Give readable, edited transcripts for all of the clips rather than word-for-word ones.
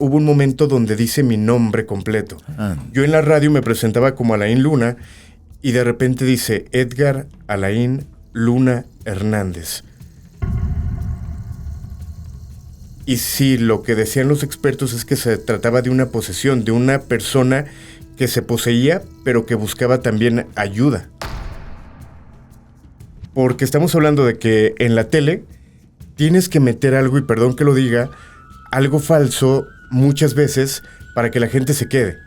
hubo un momento donde dice mi nombre completo. Yo en la radio me presentaba como Alain Luna y de repente dice Edgar Alain Luna Hernández. Y sí, lo que decían los expertos es que se trataba de una posesión, de una persona que se poseía, pero que buscaba también ayuda. Porque estamos hablando de que en la tele tienes que meter algo, y perdón que lo diga, algo falso muchas veces para que la gente se quede.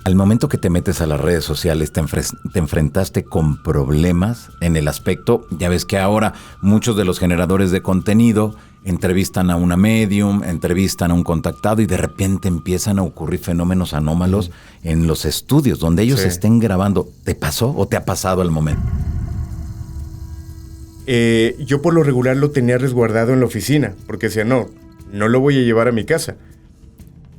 Al momento que te metes a las redes sociales, te enfrentaste con problemas en el aspecto, ya ves que ahora muchos de los generadores de contenido entrevistan a una medium, entrevistan a un contactado y de repente empiezan a ocurrir fenómenos anómalos en los estudios donde ellos estén grabando. ¿Te pasó o te ha pasado al momento? Yo por lo regular lo tenía resguardado en la oficina, porque decía, no lo voy a llevar a mi casa.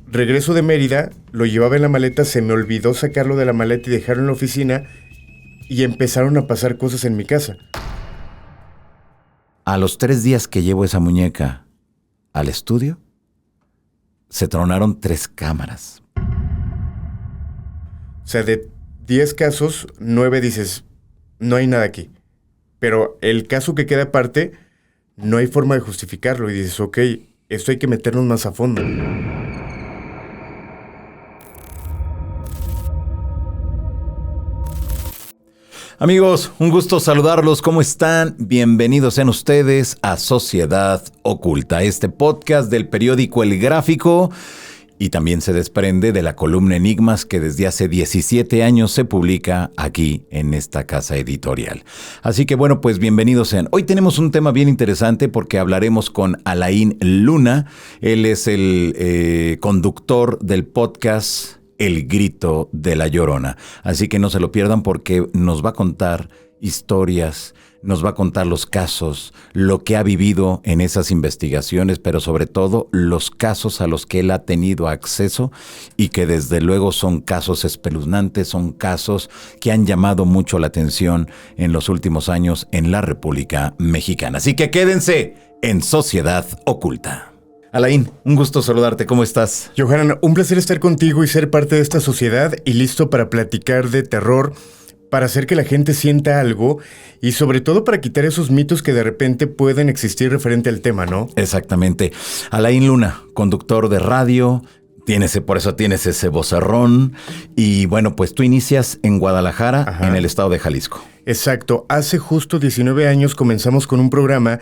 Regreso de Mérida, lo llevaba en la maleta, se me olvidó sacarlo de la maleta y dejarlo en la oficina y empezaron a pasar cosas en mi casa. A los 3 días que llevo esa muñeca al estudio, se tronaron 3 cámaras. O sea, de 10 casos, 9 dices, no hay nada aquí. Pero el caso que queda aparte, no hay forma de justificarlo y dices, ok, esto hay que meternos más a fondo. Amigos, un gusto saludarlos. ¿Cómo están? Bienvenidos sean ustedes a Sociedad Oculta, este podcast del periódico El Gráfico y también se desprende de la columna Enigmas que desde hace 17 años se publica aquí en esta casa editorial. Así que bueno, pues bienvenidos sean. Hoy tenemos un tema bien interesante porque hablaremos con Alain Luna. Él es el conductor del podcast El Grito de la Llorona. Así que no se lo pierdan porque nos va a contar historias, nos va a contar los casos, lo que ha vivido en esas investigaciones, pero sobre todo los casos a los que él ha tenido acceso y que desde luego son casos espeluznantes, son casos que han llamado mucho la atención en los últimos años en la República Mexicana. Así que quédense en Sociedad Oculta. Alain, un gusto saludarte. ¿Cómo estás? Johanan, un placer estar contigo y ser parte de esta sociedad y listo para platicar de terror, para hacer que la gente sienta algo y sobre todo para quitar esos mitos que de repente pueden existir referente al tema, ¿no? Exactamente. Alain Luna, conductor de radio, por eso tienes ese vocerrón y bueno, pues tú inicias en Guadalajara, en el estado de Jalisco. Exacto. Hace justo 19 años comenzamos con un programa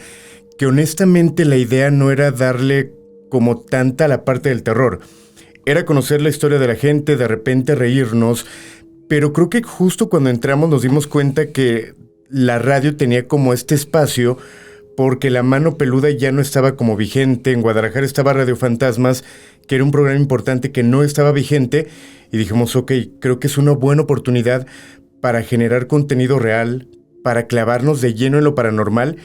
que honestamente la idea no era darle como tanta a la parte del terror. Era conocer la historia de la gente, de repente reírnos, pero creo que justo cuando entramos nos dimos cuenta que la radio tenía como este espacio porque La Mano Peluda ya no estaba como vigente. En Guadalajara estaba Radio Fantasmas, que era un programa importante que no estaba vigente, y dijimos, ok, creo que es una buena oportunidad para generar contenido real, para clavarnos de lleno en lo paranormal,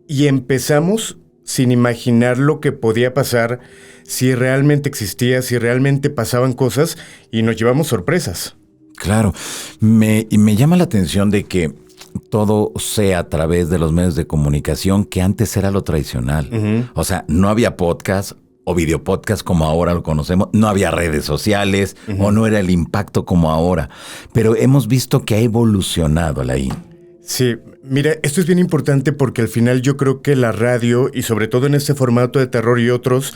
y empezamos sin imaginar lo que podía pasar, si realmente existía, si realmente pasaban cosas, y nos llevamos sorpresas. Claro, me llama la atención de que todo sea a través de los medios de comunicación, que antes era lo tradicional. O sea, no había podcast o videopodcast como ahora lo conocemos, no había redes sociales o no era el impacto como ahora, pero hemos visto que ha evolucionado la Sí, mira, esto es bien importante porque al final yo creo que la radio, y sobre todo en este formato de terror y otros,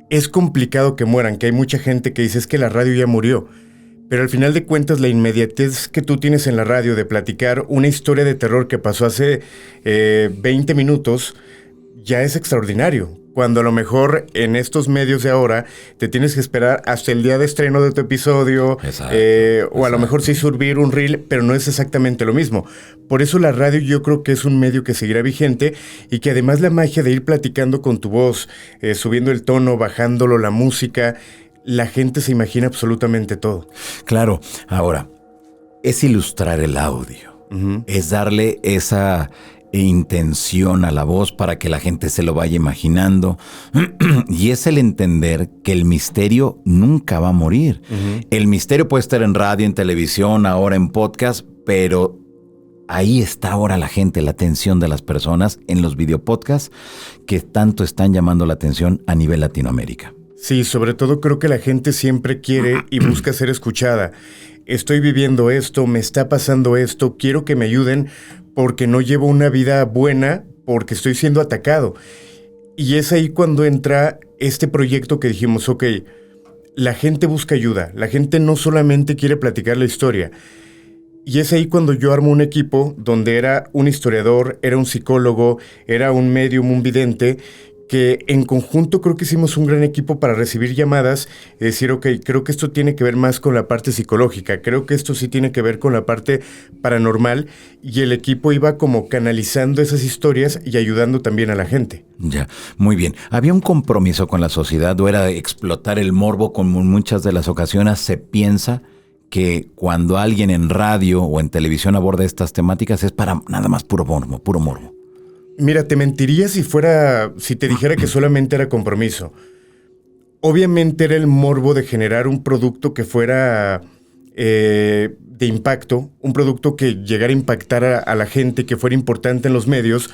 es complicado que mueran, que hay mucha gente que dice es que la radio ya murió. Pero al final de cuentas la inmediatez que tú tienes en la radio de platicar una historia de terror que pasó hace 20 minutos ya es extraordinario. Cuando a lo mejor en estos medios de ahora te tienes que esperar hasta el día de estreno de tu episodio, o a lo mejor sí subir un reel, pero no es exactamente lo mismo. Por eso la radio yo creo que es un medio que seguirá vigente y que además la magia de ir platicando con tu voz, subiendo el tono, bajándolo, la música, la gente se imagina absolutamente todo. Claro, ahora, es ilustrar el audio, es darle esa intención a la voz para que la gente se lo vaya imaginando y es el entender que el misterio nunca va a morir. El misterio puede estar en radio, en televisión, ahora en podcast, pero Ahí está ahora la gente, la atención de las personas en los videopodcasts que tanto están llamando la atención a nivel Latinoamérica. Sí, sobre todo creo que la gente siempre quiere y busca ser escuchada. Estoy viviendo esto, me está pasando esto, quiero que me ayuden porque no llevo una vida buena, porque estoy siendo atacado. Y es ahí cuando entra este proyecto que dijimos, ok, la gente busca ayuda, la gente no solamente quiere platicar la historia. Y es ahí cuando yo armo un equipo donde era un historiador, era un psicólogo, era un médium, un vidente, que en conjunto creo que hicimos un gran equipo para recibir llamadas y decir, ok, creo que esto tiene que ver más con la parte psicológica, creo que esto sí tiene que ver con la parte paranormal, y el equipo iba como canalizando esas historias y ayudando también a la gente. Ya, muy bien. ¿Había un compromiso con la sociedad o era explotar el morbo como en muchas de las ocasiones se piensa que cuando alguien en radio o en televisión aborda estas temáticas es para nada más puro morbo, puro morbo? Mira, te mentiría si te dijera que solamente era compromiso. Obviamente era el morbo de generar un producto que fuera de impacto, un producto que llegara a impactar a la gente, que fuera importante en los medios,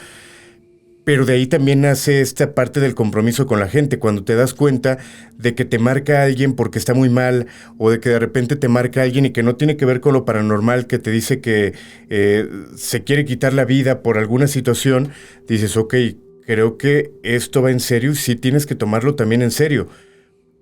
pero de ahí también nace esta parte del compromiso con la gente, cuando te das cuenta de que te marca alguien porque está muy mal, o de que de repente te marca alguien y que no tiene que ver con lo paranormal, que te dice que se quiere quitar la vida por alguna situación, dices, ok, creo que esto va en serio y sí tienes que tomarlo también en serio,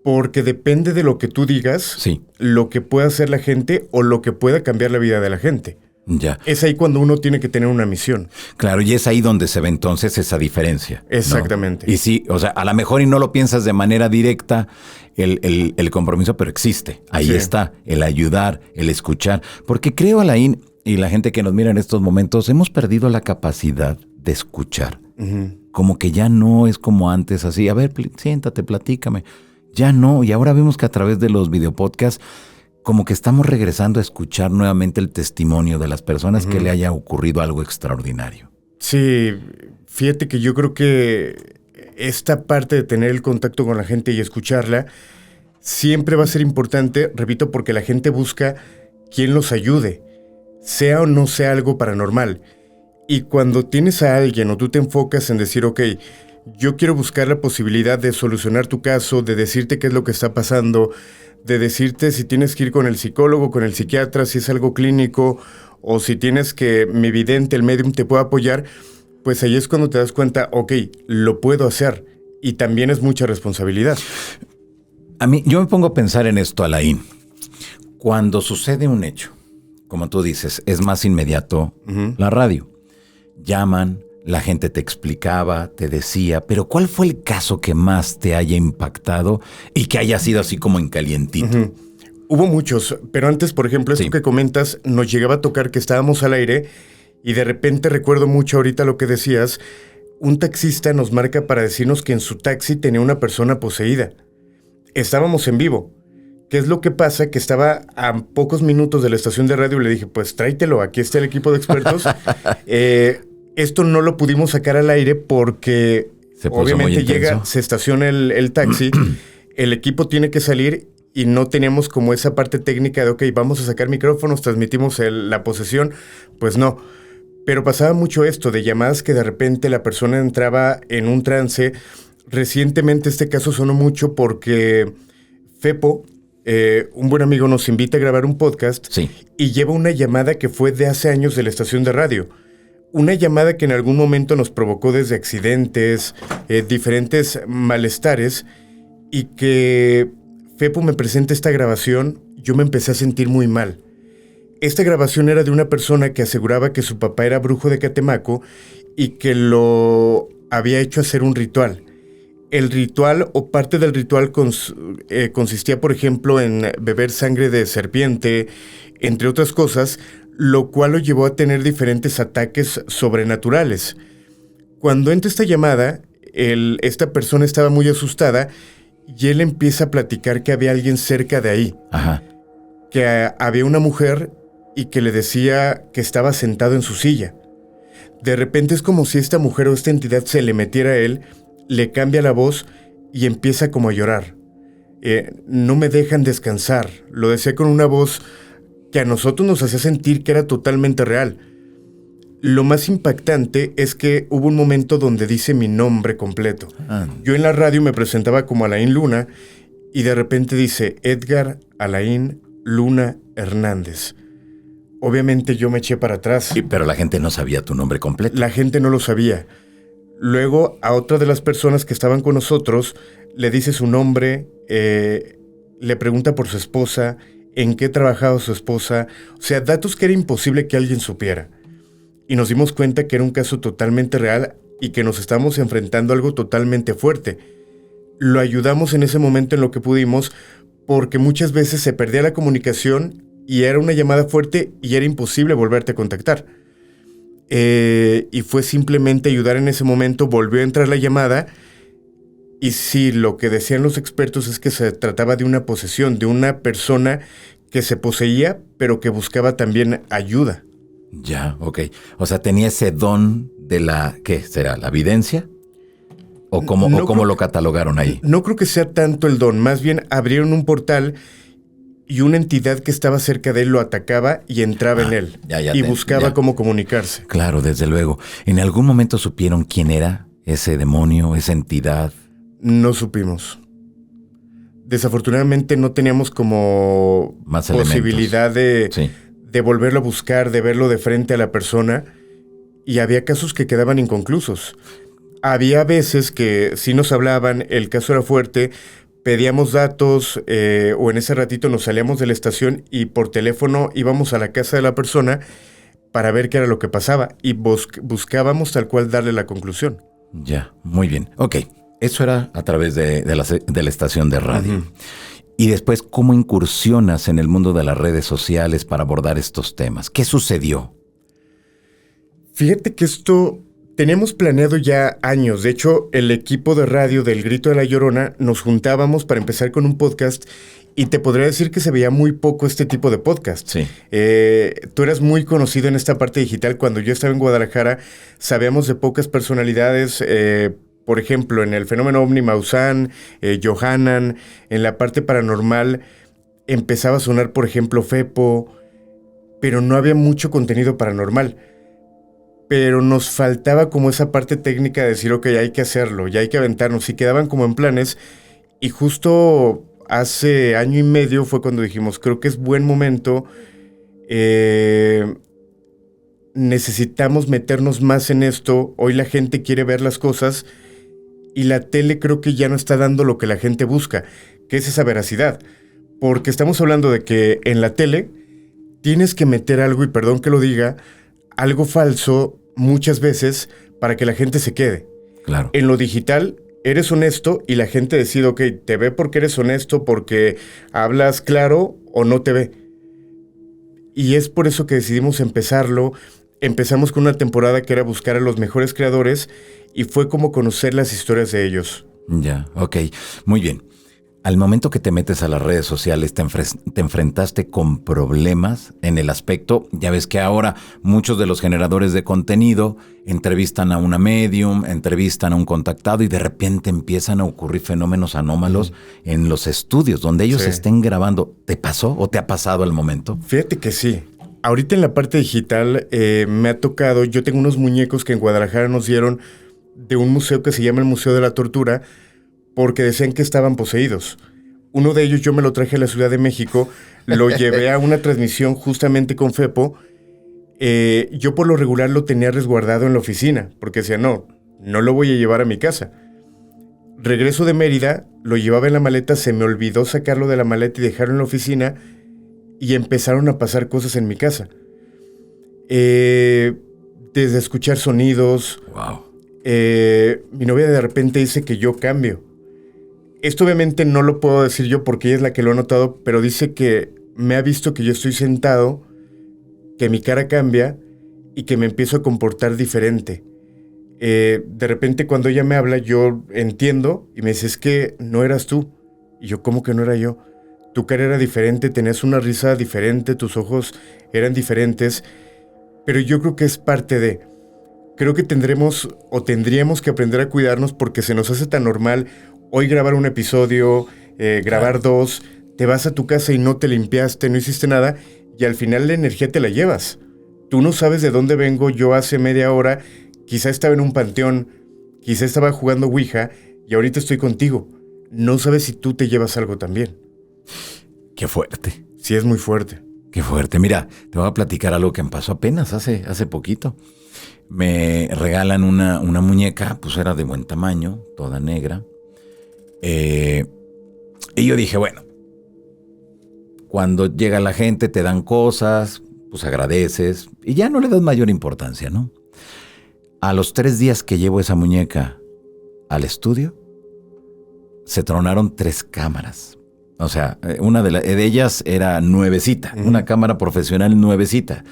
porque depende de lo que tú digas, Sí. lo que pueda hacer la gente o lo que pueda cambiar la vida de la gente. Ya. Es ahí cuando uno tiene que tener una misión. Claro, y es ahí donde se ve entonces esa diferencia, ¿no? Exactamente. Y sí, o sea, a lo mejor y no lo piensas de manera directa el compromiso, pero existe. Ahí Sí. está, el ayudar, el escuchar. Porque creo, Alain, y la gente que nos mira en estos momentos, hemos perdido la capacidad de escuchar. Uh-huh. Como que ya no es como antes, así, a ver, siéntate, platícame. Ya no, y ahora vemos que a través de los videopodcasts como que estamos regresando a escuchar nuevamente el testimonio de las personas que le haya ocurrido algo extraordinario. Sí, fíjate que yo creo que esta parte de tener el contacto con la gente y escucharla siempre va a ser importante, repito, porque la gente busca quien los ayude, sea o no sea algo paranormal. Y cuando tienes a alguien o tú te enfocas en decir, ok, yo quiero buscar la posibilidad de solucionar tu caso, de decirte qué es lo que está pasando, de decirte si tienes que ir con el psicólogo, con el psiquiatra, si es algo clínico, o si tienes que mi vidente, el medium, te pueda apoyar, pues ahí es cuando te das cuenta, ok, lo puedo hacer. Y también es mucha responsabilidad. A mí, yo me pongo a pensar en esto, Alain. Cuando sucede un hecho, como tú dices, es más inmediato la radio. Llaman, la gente te explicaba, te decía, pero ¿cuál fue el caso que más te haya impactado y que haya sido así como en calientito? Hubo muchos, pero antes, por ejemplo, esto que comentas, nos llegaba a tocar que estábamos al aire y de repente recuerdo mucho ahorita lo que decías, un taxista nos marca para decirnos que en su taxi tenía una persona poseída. Estábamos en vivo. ¿Qué es lo que pasa? Que estaba a pocos minutos de la estación de radio y le dije, pues tráetelo, aquí está el equipo de expertos. Esto no lo pudimos sacar al aire porque obviamente llega, se estaciona el taxi, el equipo tiene que salir y no teníamos como esa parte técnica de, ok, vamos a sacar micrófonos, transmitimos la posesión. Pues no. Pero pasaba mucho esto de llamadas que de repente la persona entraba en un trance. Recientemente este caso sonó mucho porque Fepo, un buen amigo, nos invita a grabar un podcast y lleva una llamada que fue de hace años de la estación de radio. Una llamada que en algún momento nos provocó desde accidentes, diferentes malestares, y que Fepo me presenta esta grabación, yo me empecé a sentir muy mal. Esta grabación era de una persona que aseguraba que su papá era brujo de Catemaco y que lo había hecho hacer un ritual. El ritual o parte del ritual consistía, por ejemplo, en beber sangre de serpiente, entre otras cosas, lo cual lo llevó a tener diferentes ataques sobrenaturales. Cuando entra esta llamada, esta persona estaba muy asustada y él empieza a platicar que había alguien cerca de ahí. Ajá. Que había una mujer y que le decía que estaba sentado en su silla. De repente es como si esta mujer o esta entidad se le metiera a él, le cambia la voz y empieza como a llorar. No me dejan descansar. Lo decía con una voz que a nosotros nos hacía sentir que era totalmente real. Lo más impactante es que hubo un momento donde dice mi nombre completo. Yo en la radio me presentaba como Alain Luna y de repente dice Edgar Alain Luna Hernández. Obviamente yo me eché para atrás. Pero la gente no sabía tu nombre completo. La gente no lo sabía. Luego a otra de las personas que estaban con nosotros le dice su nombre, le pregunta por su esposa, en qué trabajaba su esposa. O sea, datos que era imposible que alguien supiera. Y nos dimos cuenta que era un caso totalmente real y que nos estábamos enfrentando a algo totalmente fuerte. Lo ayudamos en ese momento en lo que pudimos, porque muchas veces se perdía la comunicación y era una llamada fuerte y era imposible volverte a contactar. Y fue simplemente ayudar en ese momento, volvió a entrar la llamada y sí, lo que decían los expertos es que se trataba de una posesión, de una persona que se poseía, pero que buscaba también ayuda. Ya, ok. O sea, tenía ese don de la, ¿qué será? ¿La evidencia? ¿O cómo lo catalogaron ahí? No creo que sea tanto el don, más bien abrieron un portal y una entidad que estaba cerca de él lo atacaba y entraba en él. Y buscaba cómo comunicarse. Claro, desde luego. ¿En algún momento supieron quién era ese demonio, esa entidad? No supimos. Desafortunadamente no teníamos como más posibilidad de volverlo a buscar, de verlo de frente a la persona. Y había casos que quedaban inconclusos. Había veces que sí nos hablaban, el caso era fuerte, pedíamos datos o en ese ratito nos salíamos de la estación y por teléfono íbamos a la casa de la persona para ver qué era lo que pasaba y buscábamos tal cual darle la conclusión. Ya, muy bien. Ok, eso era a través de la estación de radio. Uh-huh. Y después, ¿cómo incursionas en el mundo de las redes sociales para abordar estos temas? ¿Qué sucedió? Fíjate que esto teníamos planeado ya años. De hecho, el equipo de radio del Grito de la Llorona nos juntábamos para empezar con un podcast y te podría decir que se veía muy poco este tipo de podcast. Sí. Tú eras muy conocido en esta parte digital. Cuando yo estaba en Guadalajara, sabíamos de pocas personalidades. Por ejemplo, en el fenómeno ovni, Maussan, Johanan. En la parte paranormal empezaba a sonar, por ejemplo, Fepo, pero no había mucho contenido paranormal. Pero nos faltaba como esa parte técnica de decir, ok, hay que hacerlo, ya hay que aventarnos. Y quedaban como en planes. Y justo hace año y medio fue cuando dijimos, creo que es buen momento. Necesitamos meternos más en esto. Hoy la gente quiere ver las cosas. Y la tele creo que ya no está dando lo que la gente busca, que es esa veracidad. Porque estamos hablando de que en la tele tienes que meter algo, y perdón que lo diga, algo falso muchas veces para que la gente se quede. Claro. En lo digital eres honesto y la gente decide, ok, te ve porque eres honesto, porque hablas claro o no te ve. Y es por eso que decidimos empezarlo. Empezamos con una temporada que era buscar a los mejores creadores y fue como conocer las historias de ellos. Ya, ok. Muy bien. Al momento que te metes a las redes sociales, te enfrentaste con problemas en el aspecto, ya ves que ahora muchos de los generadores de contenido entrevistan a una medium, entrevistan a un contactado y de repente empiezan a ocurrir fenómenos anómalos en los estudios donde ellos estén grabando. ¿Te pasó o te ha pasado al momento? Fíjate que sí. Ahorita en la parte digital me ha tocado, yo tengo unos muñecos que en Guadalajara nos dieron de un museo que se llama el Museo de la Tortura, porque decían que estaban poseídos. Uno de ellos yo me lo traje a la Ciudad de México, lo llevé a una transmisión justamente con Fepo. Yo por lo regular lo tenía resguardado en la oficina, porque decía, no lo voy a llevar a mi casa. Regreso de Mérida, lo llevaba en la maleta, se me olvidó sacarlo de la maleta y dejarlo en la oficina, y empezaron a pasar cosas en mi casa. Desde escuchar sonidos. Wow. Mi novia de repente dice que yo cambio. Esto obviamente no lo puedo decir yo porque ella es la que lo ha notado, pero dice que me ha visto que yo estoy sentado, que mi cara cambia y que me empiezo a comportar diferente. De repente cuando ella me habla yo entiendo y me dice, es que no eras tú. Y yo, ¿cómo que no era yo? Tu cara era diferente, tenías una risa diferente, tus ojos eran diferentes, pero yo creo que es parte de... Creo que tendríamos que aprender a cuidarnos porque se nos hace tan normal hoy grabar un episodio, grabar dos, te vas a tu casa y no te limpiaste, no hiciste nada y al final la energía te la llevas. tú no sabes de dónde vengo yo hace media hora, quizá estaba en un panteón, quizá estaba jugando Ouija y ahorita estoy contigo. No sabes si tú te llevas algo también. Qué fuerte. Sí, es muy fuerte. Qué fuerte. Mira, te voy a platicar algo que me pasó apenas hace poquito. Me regalan una muñeca, pues era de buen tamaño, toda negra. Y yo dije, bueno, cuando llega la gente te dan cosas, pues agradeces y ya no le das mayor importancia, ¿no? A los 3 días que llevo esa muñeca al estudio, se tronaron 3 cámaras. O sea, una de ellas era nuevecita, una cámara profesional nuevecita.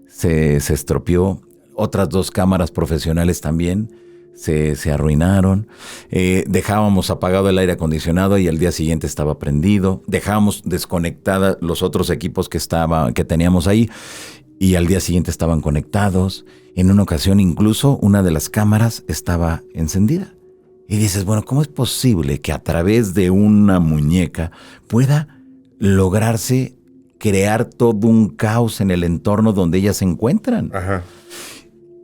Se estropeó. Otras 2 cámaras profesionales también se arruinaron. Dejábamos apagado el aire acondicionado y al día siguiente estaba prendido. Dejábamos desconectadas los otros equipos que teníamos ahí y al día siguiente estaban conectados. En una ocasión incluso una de las cámaras estaba encendida. Y dices, bueno, ¿cómo es posible que a través de una muñeca pueda lograrse crear todo un caos en el entorno donde ellas se encuentran? Ajá.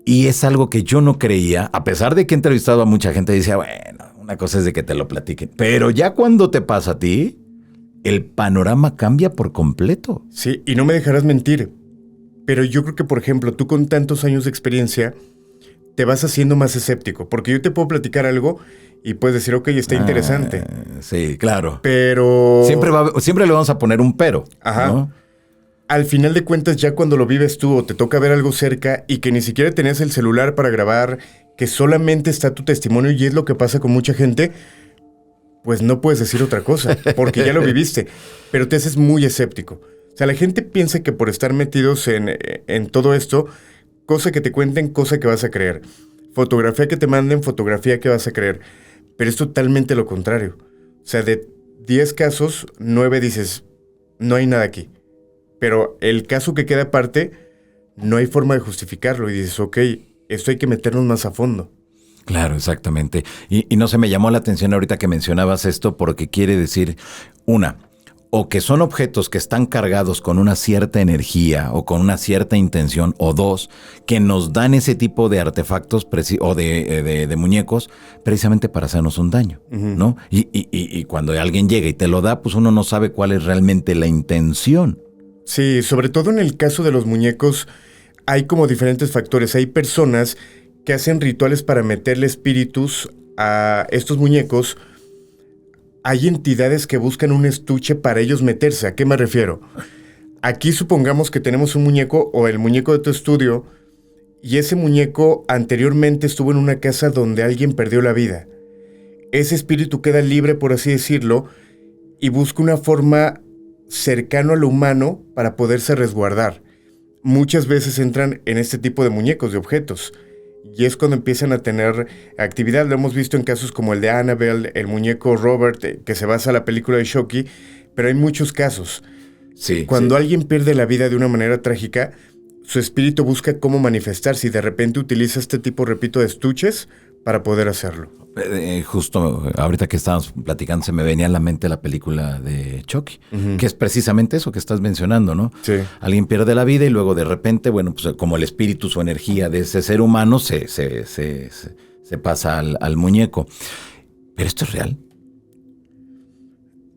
Y es algo que yo no creía, a pesar de que he entrevistado a mucha gente, decía, bueno, una cosa es de que te lo platiquen. Pero ya cuando te pasa a ti, el panorama cambia por completo. Sí, y no me dejarás mentir, pero yo creo que, por ejemplo, tú con tantos años de experiencia, te vas haciendo más escéptico, porque yo te puedo platicar algo y puedes decir, ok, está interesante. Sí, claro. Pero... Siempre le vamos a poner un pero. Ajá. ¿No? Al final de cuentas, ya cuando lo vives tú o te toca ver algo cerca y que ni siquiera tenías el celular para grabar, que solamente está tu testimonio y es lo que pasa con mucha gente, pues no puedes decir otra cosa, porque ya lo viviste, pero te haces muy escéptico. O sea, la gente piensa que por estar metidos en todo esto, cosa que te cuenten, cosa que vas a creer. Fotografía que te manden, fotografía que vas a creer. Pero es totalmente lo contrario. O sea, de 10 casos, 9 dices, no hay nada aquí. Pero el caso que queda aparte, no hay forma de justificarlo. Y dices, ok, esto hay que meternos más a fondo. Claro, exactamente. Y no se me llamó la atención ahorita que mencionabas esto porque quiere decir, o que son objetos que están cargados con una cierta energía o con una cierta intención, o 2, que nos dan ese tipo de artefactos o de muñecos precisamente para hacernos un daño, ¿no? Y cuando alguien llega y te lo da, pues uno no sabe cuál es realmente la intención. Sí, sobre todo en el caso de los muñecos, hay como diferentes factores. Hay personas que hacen rituales para meterle espíritus a estos muñecos. Hay entidades que buscan un estuche para ellos meterse. ¿A qué me refiero? Aquí supongamos que tenemos un muñeco o el muñeco de tu estudio y ese muñeco anteriormente estuvo en una casa donde alguien perdió la vida. Ese espíritu queda libre, por así decirlo, y busca una forma cercano a lo humano para poderse resguardar. Muchas veces entran en este tipo de muñecos, de objetos. Y es cuando empiezan a tener actividad. Lo hemos visto en casos como el de Annabelle, el muñeco Robert, que se basa en la película de Chucky, pero hay muchos casos. Sí. Cuando alguien pierde la vida de una manera trágica, su espíritu busca cómo manifestarse y de repente utiliza este tipo, repito, de estuches para poder hacerlo. Justo ahorita que estábamos platicando se me venía a la mente la película de Chucky, que es precisamente eso que estás mencionando, ¿no? Sí. Alguien pierde la vida y luego de repente, bueno, pues como el espíritu, su energía de ese ser humano se pasa al muñeco. ¿Pero esto es real?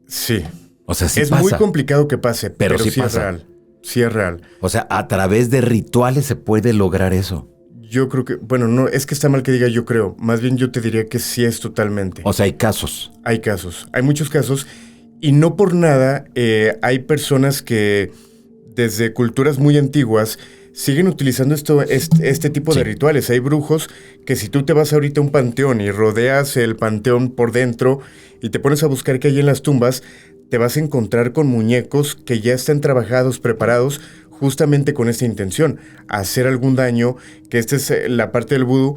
Sí. O sea, sí es pasa. muy complicado que pase, pero sí pasa. es real. Sí es real. O sea, a través de rituales se puede lograr eso. Yo creo que, bueno, no, es que está mal que diga yo creo. Más bien yo te diría que sí es totalmente. O sea, hay casos. Hay casos, hay muchos casos. Y no por nada hay personas que desde culturas muy antiguas siguen utilizando este tipo de rituales. Hay brujos que si tú te vas ahorita a un panteón y rodeas el panteón por dentro y te pones a buscar qué hay en las tumbas, te vas a encontrar con muñecos que ya están trabajados, preparados, justamente con esta intención, hacer algún daño, que esta es la parte del vudú,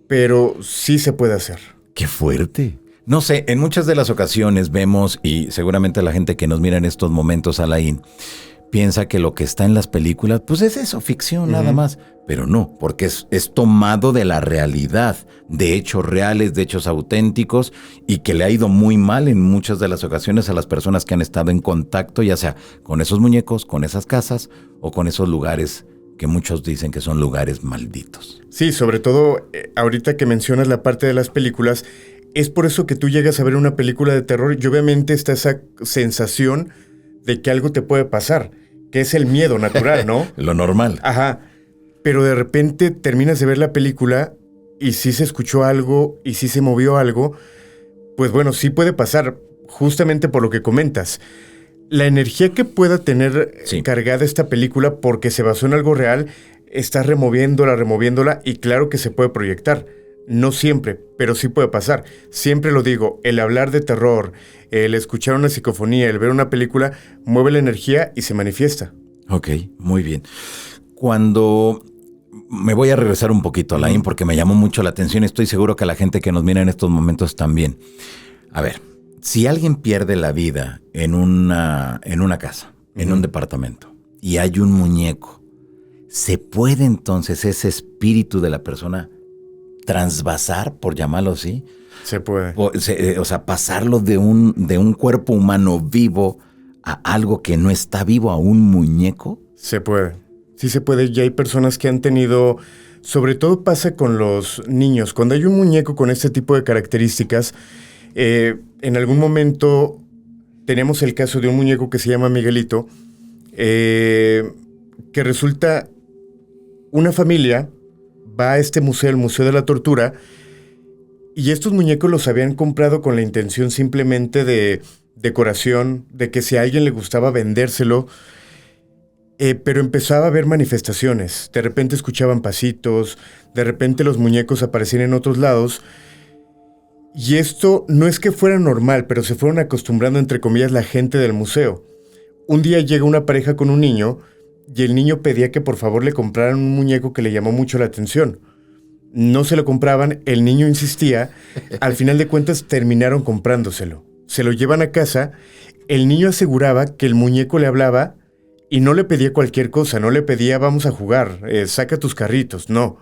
pero sí se puede hacer. ¡Qué fuerte! No sé, en muchas de las ocasiones vemos, y seguramente la gente que nos mira en estos momentos, Alain, piensa que lo que está en las películas, pues es eso, ficción nada más. Pero no, porque es tomado de la realidad, de hechos reales, de hechos auténticos, y que le ha ido muy mal en muchas de las ocasiones a las personas que han estado en contacto, ya sea con esos muñecos, con esas casas o con esos lugares que muchos dicen que son lugares malditos. Sí, sobre todo ahorita que mencionas la parte de las películas, es por eso que tú llegas a ver una película de terror y obviamente está esa sensación de que algo te puede pasar, que es el miedo natural, ¿no? Lo normal. Ajá. Pero de repente terminas de ver la película y sí se escuchó algo y sí se movió algo, pues bueno, sí puede pasar, justamente por lo que comentas. La energía que pueda tener cargada esta película porque se basó en algo real, está removiéndola y claro que se puede proyectar. No siempre, pero sí puede pasar. Siempre lo digo, el hablar de terror, el escuchar una psicofonía, el ver una película, mueve la energía y se manifiesta. Ok, muy bien. Cuando me voy a regresar un poquito, Alain, porque me llamó mucho la atención. Estoy seguro que la gente que nos mira en estos momentos también. A ver, si alguien pierde la vida en una casa, en un departamento, y hay un muñeco, ¿se puede entonces ese espíritu de la persona transvasar, por llamarlo así? Se puede. O sea, pasarlo de un cuerpo humano vivo a algo que no está vivo, a un muñeco. Se puede. Sí se puede. Ya hay personas que han tenido... Sobre todo pasa con los niños. Cuando hay un muñeco con este tipo de características, en algún momento tenemos el caso de un muñeco que se llama Miguelito, que resulta una familia va a este museo, el Museo de la Tortura, y estos muñecos los habían comprado con la intención simplemente de decoración, de que si a alguien le gustaba vendérselo, pero empezaba a haber manifestaciones. De repente escuchaban pasitos, de repente los muñecos aparecían en otros lados, y esto no es que fuera normal, pero se fueron acostumbrando, entre comillas, la gente del museo. Un día llega una pareja con un niño, y el niño pedía que por favor le compraran un muñeco que le llamó mucho la atención. No se lo compraban, el niño insistía, al final de cuentas terminaron comprándoselo. Se lo llevan a casa, el niño aseguraba que el muñeco le hablaba y no le pedía cualquier cosa, no le pedía vamos a jugar, saca tus carritos, no.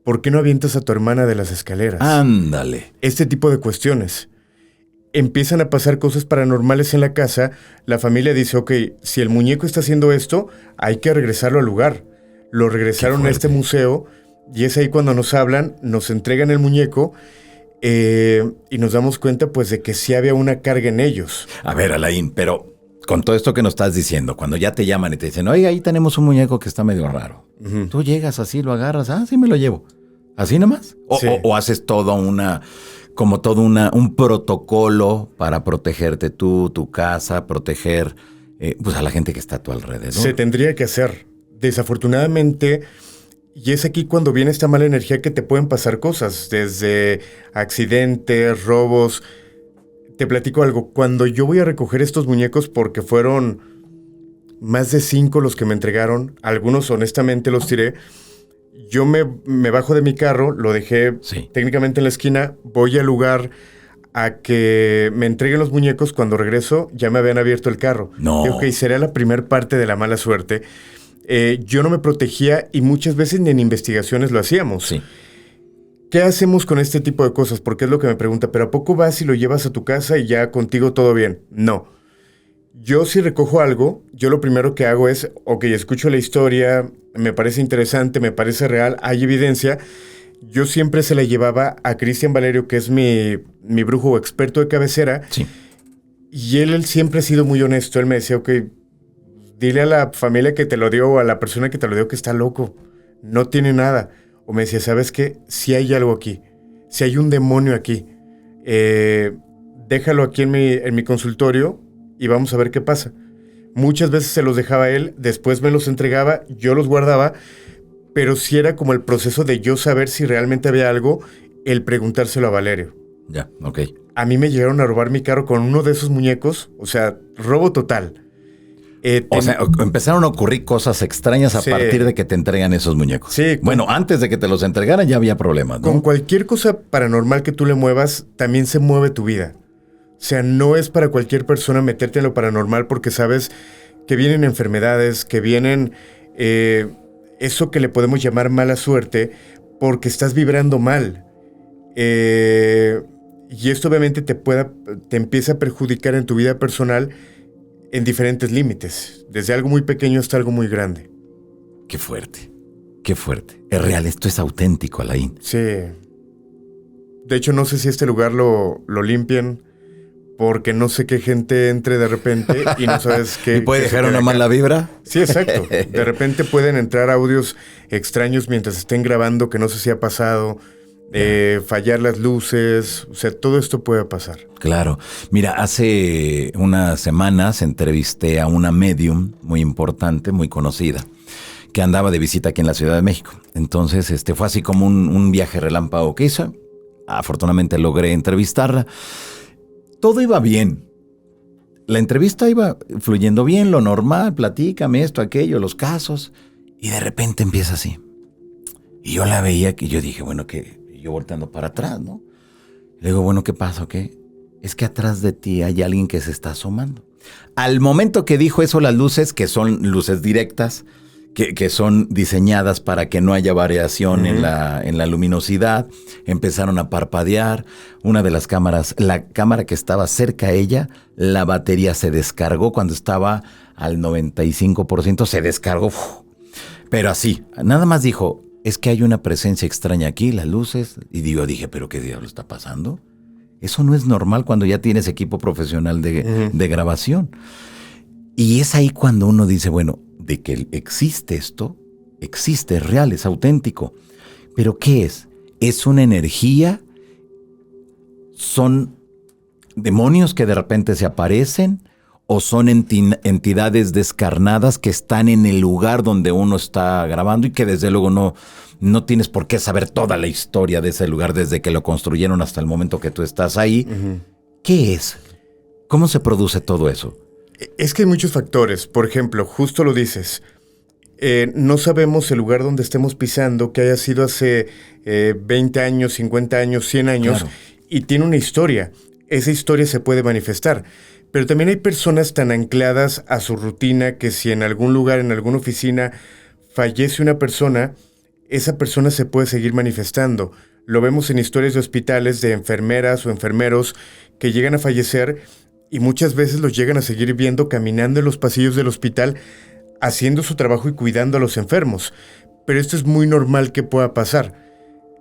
¿Por qué no avientas a tu hermana de las escaleras? Ándale. Este tipo de cuestiones. Empiezan a pasar cosas paranormales en la casa, la familia dice, ok, si el muñeco está haciendo esto, hay que regresarlo al lugar. Lo regresaron a este museo y es ahí cuando nos hablan, nos entregan el muñeco y nos damos cuenta pues de que sí había una carga en ellos. A ver, Alain, pero con todo esto que nos estás diciendo, cuando ya te llaman y te dicen, oye, ahí tenemos un muñeco que está medio raro. Uh-huh. Tú llegas así, lo agarras, sí me lo llevo. ¿Así nomás? Sí. O haces todo un protocolo para protegerte tú, tu casa, proteger pues a la gente que está a tu alrededor. Se tendría que hacer. Desafortunadamente, y es aquí cuando viene esta mala energía que te pueden pasar cosas, desde accidentes, robos. Te platico algo. Cuando yo voy a recoger estos muñecos, porque fueron más de 5 los que me entregaron, algunos honestamente los tiré, yo me bajo de mi carro, lo dejé técnicamente en la esquina, voy al lugar a que me entreguen los muñecos. Cuando regreso ya me habían abierto el carro. No. Digo, ok, sería la primera parte de la mala suerte. Yo no me protegía y muchas veces ni en investigaciones lo hacíamos. Sí. ¿Qué hacemos con este tipo de cosas? Porque es lo que me pregunta, ¿pero a poco vas y lo llevas a tu casa y ya contigo todo bien? No. Yo si recojo algo, yo lo primero que hago es, ok, escucho la historia, me parece interesante, me parece real, hay evidencia. Yo siempre se la llevaba a Cristian Valerio, que es mi brujo o experto de cabecera. Sí. Y él siempre ha sido muy honesto. Él me decía, ok, dile a la familia que te lo dio o a la persona que te lo dio que está loco. No tiene nada. O me decía, ¿sabes qué? Si hay algo aquí. Si hay un demonio aquí. Déjalo aquí en mi consultorio y vamos a ver qué pasa. Muchas veces se los dejaba él, después me los entregaba, yo los guardaba, pero sí era como el proceso de yo saber si realmente había algo, el preguntárselo a Valerio. Ya, ok. A mí me llegaron a robar mi carro con uno de esos muñecos, o sea, robo total. O sea, empezaron a ocurrir cosas extrañas a partir de que te entregan esos muñecos. Sí. Bueno, antes de que te los entregaran ya había problemas, ¿no? Con cualquier cosa paranormal que tú le muevas, también se mueve tu vida. O sea, no es para cualquier persona meterte en lo paranormal porque sabes que vienen enfermedades, que vienen eso que le podemos llamar mala suerte porque estás vibrando mal. Y esto obviamente te empieza a perjudicar en tu vida personal en diferentes límites, desde algo muy pequeño hasta algo muy grande. Qué fuerte, qué fuerte. Es real, esto es auténtico, Alain. Sí. De hecho, no sé si este lugar lo limpian porque no sé qué gente entre de repente y no sabes qué... ¿Y puede qué se dejar queda una acá. mala vibra? Sí, exacto. De repente pueden entrar audios extraños mientras estén grabando que no sé si ha pasado, fallar las luces, o sea, todo esto puede pasar. Claro. Mira, hace unas semanas entrevisté a una medium muy importante, muy conocida, que andaba de visita aquí en la Ciudad de México. Entonces, fue así como un viaje relámpago que hizo. Afortunadamente logré entrevistarla. Todo iba bien. La entrevista iba fluyendo bien, lo normal, platícame esto, aquello, los casos. Y de repente empieza así. Y yo la veía que yo dije, bueno, que yo volteando para atrás, ¿no? Le digo, bueno, ¿qué pasa o qué? Es que atrás de ti hay alguien que se está asomando. Al momento que dijo eso, las luces, que son luces directas, que son diseñadas para que no haya variación en la luminosidad, empezaron a parpadear. Una de las cámaras, la cámara que estaba cerca a ella, la batería se descargó cuando estaba al 95%, se descargó. Pero así, nada más dijo, es que hay una presencia extraña aquí, las luces. Y yo dije, ¿pero qué diablo está pasando? Eso no es normal cuando ya tienes equipo profesional de grabación. Y es ahí cuando uno dice, bueno, de que existe esto, existe, es real, es auténtico. ¿Pero qué es? ¿Es una energía? ¿Son demonios que de repente se aparecen? ¿O son entidades descarnadas que están en el lugar donde uno está grabando y que desde luego no tienes por qué saber toda la historia de ese lugar desde que lo construyeron hasta el momento que tú estás ahí? ¿Qué es? ¿Cómo se produce todo eso? Es que hay muchos factores. Por ejemplo, justo lo dices. No sabemos el lugar donde estemos pisando, que haya sido hace 20 años, 50 años, 100 años, claro. Y tiene una historia. Esa historia se puede manifestar. Pero también hay personas tan ancladas a su rutina que si en algún lugar, en alguna oficina, fallece una persona, esa persona se puede seguir manifestando. Lo vemos en historias de hospitales de enfermeras o enfermeros que llegan a fallecer y muchas veces los llegan a seguir viendo caminando en los pasillos del hospital, haciendo su trabajo y cuidando a los enfermos. Pero esto es muy normal que pueda pasar.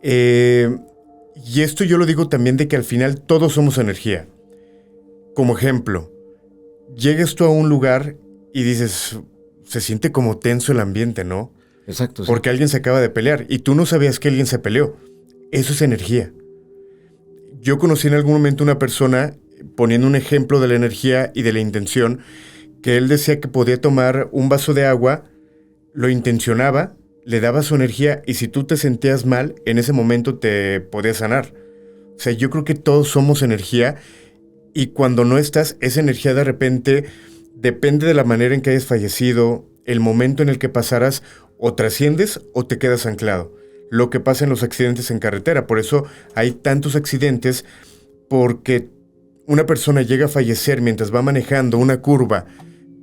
Y esto yo lo digo también de que al final todos somos energía. Como ejemplo, llegas tú a un lugar y dices, se siente como tenso el ambiente, ¿no? Exacto. Sí. Porque alguien se acaba de pelear y tú no sabías que alguien se peleó. Eso es energía. Yo conocí en algún momento una persona, poniendo un ejemplo de la energía y de la intención, que él decía que podía tomar un vaso de agua, lo intencionaba, le daba su energía y si tú te sentías mal, en ese momento te podías sanar. O sea, yo creo que todos somos energía y cuando no estás, esa energía de repente depende de la manera en que hayas fallecido, el momento en el que pasaras, o trasciendes o te quedas anclado. Lo que pasa en los accidentes en carretera. Por eso hay tantos accidentes, porque una persona llega a fallecer mientras va manejando una curva,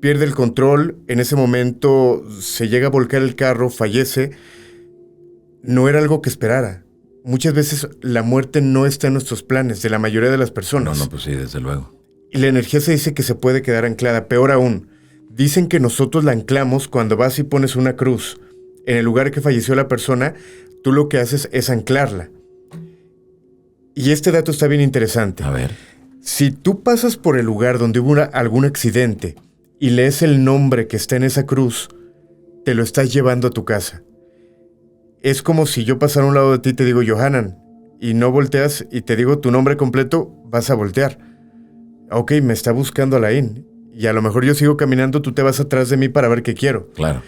pierde el control, en ese momento se llega a volcar el carro, fallece. No era algo que esperara. Muchas veces la muerte no está en nuestros planes, de la mayoría de las personas. No, pues sí, desde luego. Y la energía se dice que se puede quedar anclada. Peor aún, dicen que nosotros la anclamos cuando vas y pones una cruz en el lugar que falleció la persona. Tú lo que haces es anclarla. Y este dato está bien interesante. A ver. Si tú pasas por el lugar donde hubo algún accidente y lees el nombre que está en esa cruz, te lo estás llevando a tu casa. Es como si yo pasara a un lado de ti y te digo, Johanan, y no volteas y te digo tu nombre completo, vas a voltear. Ok, me está buscando Alain. Y a lo mejor yo sigo caminando, tú te vas atrás de mí para ver qué quiero. Claro.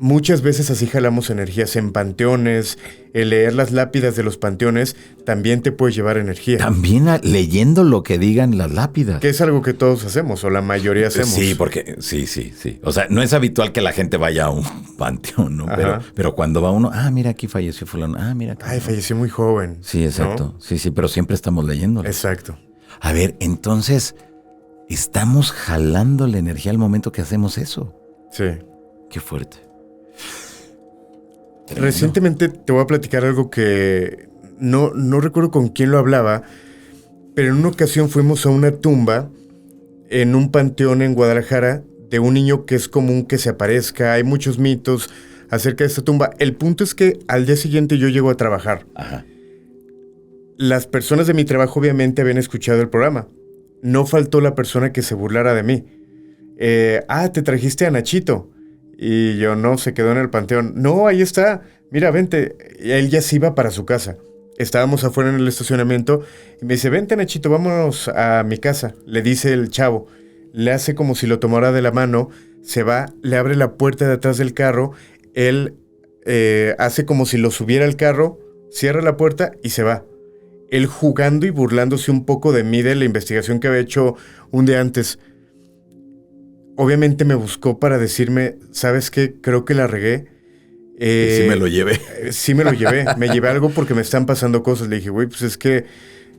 Muchas veces así jalamos energías en panteones. El leer las lápidas de los panteones también te puede llevar energía. También leyendo lo que digan las lápidas. Que es algo que todos hacemos, o la mayoría hacemos. Sí, porque sí. O sea, no es habitual que la gente vaya a un panteón, ¿no? Pero cuando va uno, mira, aquí falleció fulano. Mira. Ay, falleció muy joven. Sí, exacto. ¿No? Sí, pero siempre estamos leyendo. Exacto. A ver, entonces, estamos jalando la energía al momento que hacemos eso. Sí. Qué fuerte. Recientemente te voy a platicar algo que no recuerdo con quién lo hablaba, pero en una ocasión fuimos a una tumba en un panteón en Guadalajara de un niño que es común que se aparezca. Hay muchos mitos acerca de esta tumba. El punto es que al día siguiente yo llego a trabajar. Ajá. Las personas de mi trabajo obviamente habían escuchado el programa. No faltó la persona que se burlara de mí. Te trajiste a Nachito. Y yo, no, se quedó en el panteón. No, ahí está. Mira, vente. Él ya se iba para su casa. Estábamos afuera en el estacionamiento y me dice, vente, Nachito, vámonos a mi casa. Le dice el chavo. Le hace como si lo tomara de la mano. Se va, le abre la puerta de atrás del carro. Él hace como si lo subiera al carro, cierra la puerta y se va. Él jugando y burlándose un poco de mí, de la investigación que había hecho un día antes. Obviamente me buscó para decirme, ¿sabes qué? Creo que la regué. Sí me lo llevé. Sí me lo llevé. Me llevé algo porque me están pasando cosas. Le dije, güey, pues es que...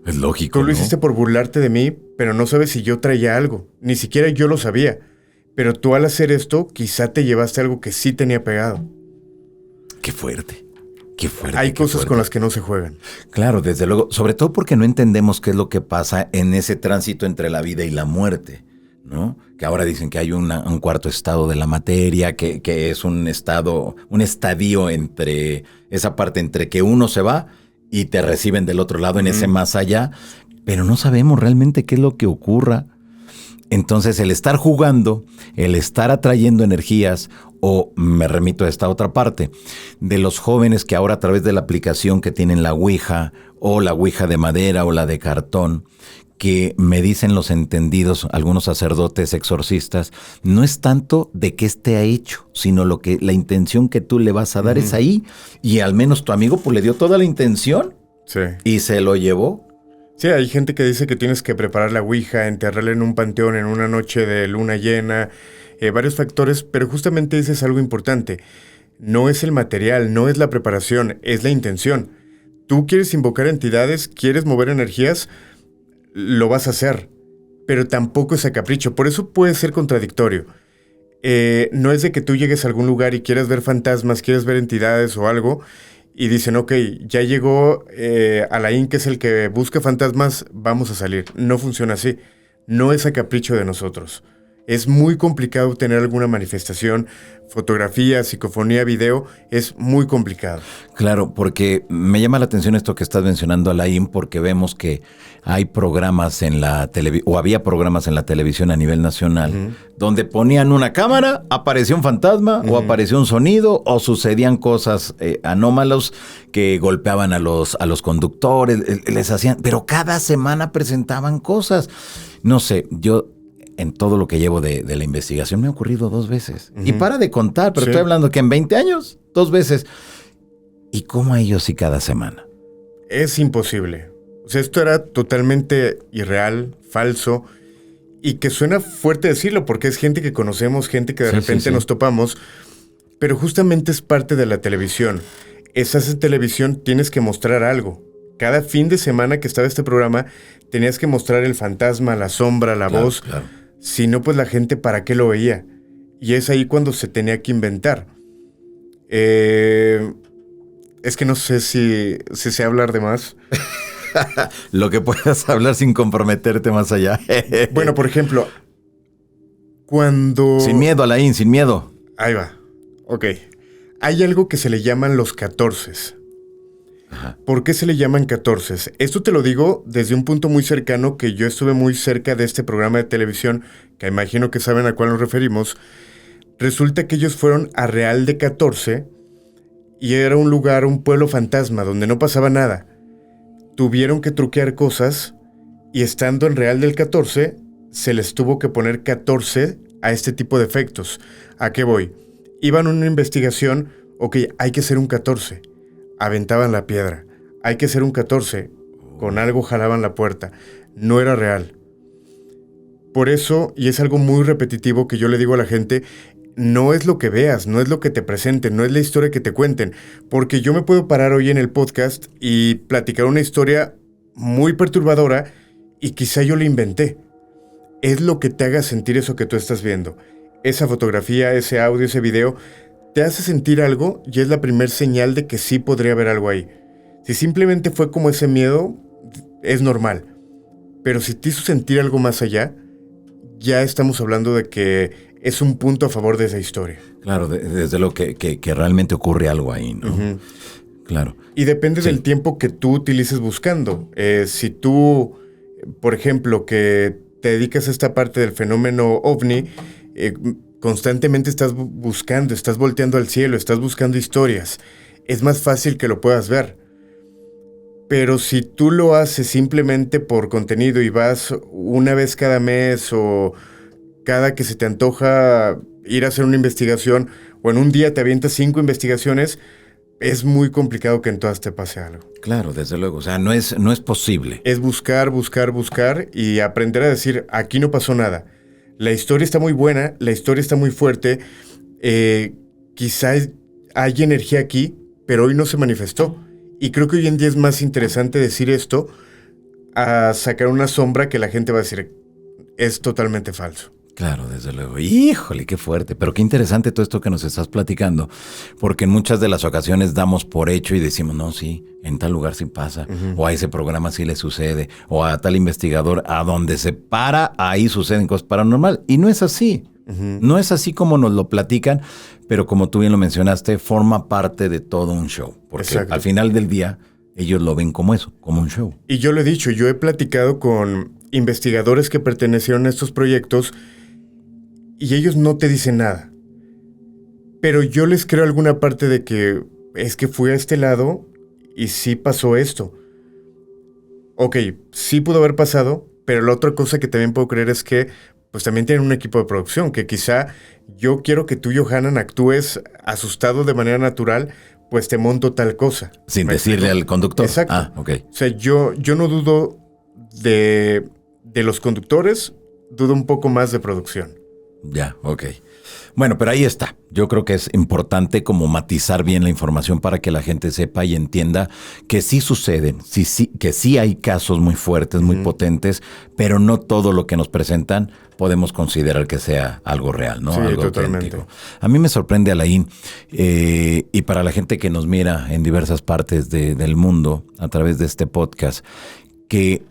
Es lógico, tú lo hiciste por burlarte de mí, pero no sabes si yo traía algo. Ni siquiera yo lo sabía. Pero tú al hacer esto, quizá te llevaste algo que sí tenía pegado. Qué fuerte. Qué fuerte. Hay qué cosas fuerte. con las que no se juegan. Claro, desde luego. Sobre todo porque no entendemos qué es lo que pasa en ese tránsito entre la vida y la muerte, ¿no? Que ahora dicen que hay un cuarto estado de la materia, que es un estadio entre esa parte entre que uno se va y te reciben del otro lado en ese más allá, pero no sabemos realmente qué es lo que ocurra. Entonces, el estar jugando, el estar atrayendo energías, o me remito a esta otra parte, de los jóvenes que ahora a través de la aplicación que tienen la Ouija, o la Ouija de madera, o la de cartón, que me dicen los entendidos, algunos sacerdotes, exorcistas, no es tanto de qué esté hecho, sino la intención que tú le vas a dar es ahí. Y al menos tu amigo pues le dio toda la intención y se lo llevó. Sí, hay gente que dice que tienes que preparar la ouija, enterrarla en un panteón en una noche de luna llena, varios factores, pero justamente dices algo importante. No es el material, no es la preparación, es la intención. Tú quieres invocar entidades, quieres mover energías, lo vas a hacer, pero tampoco es a capricho, por eso puede ser contradictorio. No es de que tú llegues a algún lugar y quieras ver fantasmas, quieres ver entidades o algo, y dicen, ok, ya llegó Alain, que es el que busca fantasmas, vamos a salir. No funciona así. No es a capricho de nosotros. Es muy complicado tener alguna manifestación, fotografía, psicofonía, video, es muy complicado. Claro, porque me llama la atención esto que estás mencionando, Alain, porque vemos que hay programas en la televisión, o había programas en la televisión a nivel nacional, donde ponían una cámara, apareció un fantasma, o apareció un sonido, o sucedían cosas anómalos que golpeaban a los conductores, les hacían, pero cada semana presentaban cosas. No sé, yo... En todo lo que llevo de la investigación me ha ocurrido 2 veces. Y para de contar, pero estoy hablando que en 20 años, 2 veces. ¿Y cómo a ellos sí cada semana? Es imposible. O sea, esto era totalmente irreal, falso, y que suena fuerte decirlo porque es gente que conocemos, gente que de repente nos topamos, pero justamente es parte de la televisión. Estás en televisión, tienes que mostrar algo. Cada fin de semana que estaba este programa, tenías que mostrar el fantasma, la sombra, la voz. Claro. Si no, pues la gente, ¿para qué lo veía? Y es ahí cuando se tenía que inventar. Es que no sé si sé hablar de más. Lo que puedas hablar sin comprometerte más allá. Bueno, por ejemplo, cuando... Sin miedo, Alain, sin miedo. Ahí va. Ok. Hay algo que se le llaman los 14. Ajá. ¿Por qué se le llaman 14? Esto te lo digo desde un punto muy cercano, que yo estuve muy cerca de este programa de televisión, que imagino que saben a cuál nos referimos. Resulta que ellos fueron a Real de 14 y era un lugar, un pueblo fantasma, donde no pasaba nada. Tuvieron que truquear cosas y estando en Real del 14 se les tuvo que poner 14 a este tipo de efectos. ¿A qué voy? Iban a una investigación, ok, hay que hacer un 14. Aventaban la piedra. Hay que hacer un 14. Con algo jalaban la puerta. No era real. Por eso, y es algo muy repetitivo que yo le digo a la gente, no es lo que veas, no es lo que te presenten, no es la historia que te cuenten. Porque yo me puedo parar hoy en el podcast y platicar una historia muy perturbadora y quizá yo la inventé. Es lo que te haga sentir eso que tú estás viendo. Esa fotografía, ese audio, ese video... te hace sentir algo y es la primer señal de que sí podría haber algo ahí. Si simplemente fue como ese miedo, es normal. Pero si te hizo sentir algo más allá, ya estamos hablando de que es un punto a favor de esa historia. Claro, desde lo que realmente ocurre algo ahí, ¿no? Uh-huh. Claro. Y depende del tiempo que tú utilices buscando. Si tú, por ejemplo, que te dedicas a esta parte del fenómeno OVNI, constantemente estás buscando, estás volteando al cielo, estás buscando historias. Es más fácil que lo puedas ver. Pero si tú lo haces simplemente por contenido y vas una vez cada mes o cada que se te antoja ir a hacer una investigación o en un día te avientas 5 investigaciones, es muy complicado que en todas te pase algo. Claro, desde luego. O sea, no es posible. Es buscar y aprender a decir, aquí no pasó nada. La historia está muy buena, la historia está muy fuerte. Quizás hay energía aquí, pero hoy no se manifestó. Y creo que hoy en día es más interesante decir esto a sacar una sombra que la gente va a decir, es totalmente falso. Claro, desde luego. Híjole, qué fuerte. Pero qué interesante todo esto que nos estás platicando, porque en muchas de las ocasiones damos por hecho y decimos, no, sí, en tal lugar sí pasa, o a ese programa sí le sucede, o a tal investigador, a donde se para, ahí suceden cosas paranormales. Y no es así. No es así como nos lo platican, pero como tú bien lo mencionaste, forma parte de todo un show. Porque al final del día, ellos lo ven como eso, como un show. Y yo lo he dicho, yo he platicado con investigadores que pertenecieron a estos proyectos y ellos no te dicen nada. Pero yo les creo alguna parte de que es que fui a este lado y sí pasó esto. Ok, sí pudo haber pasado, pero la otra cosa que también puedo creer es que pues también tienen un equipo de producción, que quizá yo quiero que tú, Johanan, actúes asustado de manera natural, pues te monto tal cosa. Sin decirle al conductor. Exacto. Ah, ok. O sea, yo no dudo de los conductores, dudo un poco más de producción. Ya, ok. Bueno, pero ahí está. Yo creo que es importante como matizar bien la información para que la gente sepa y entienda que sí suceden, que sí hay casos muy fuertes, muy potentes, pero no todo lo que nos presentan podemos considerar que sea algo real, ¿no? Sí, algo totalmente. auténtico. A mí me sorprende, Alain, y para la gente que nos mira en diversas partes del mundo a través de este podcast, que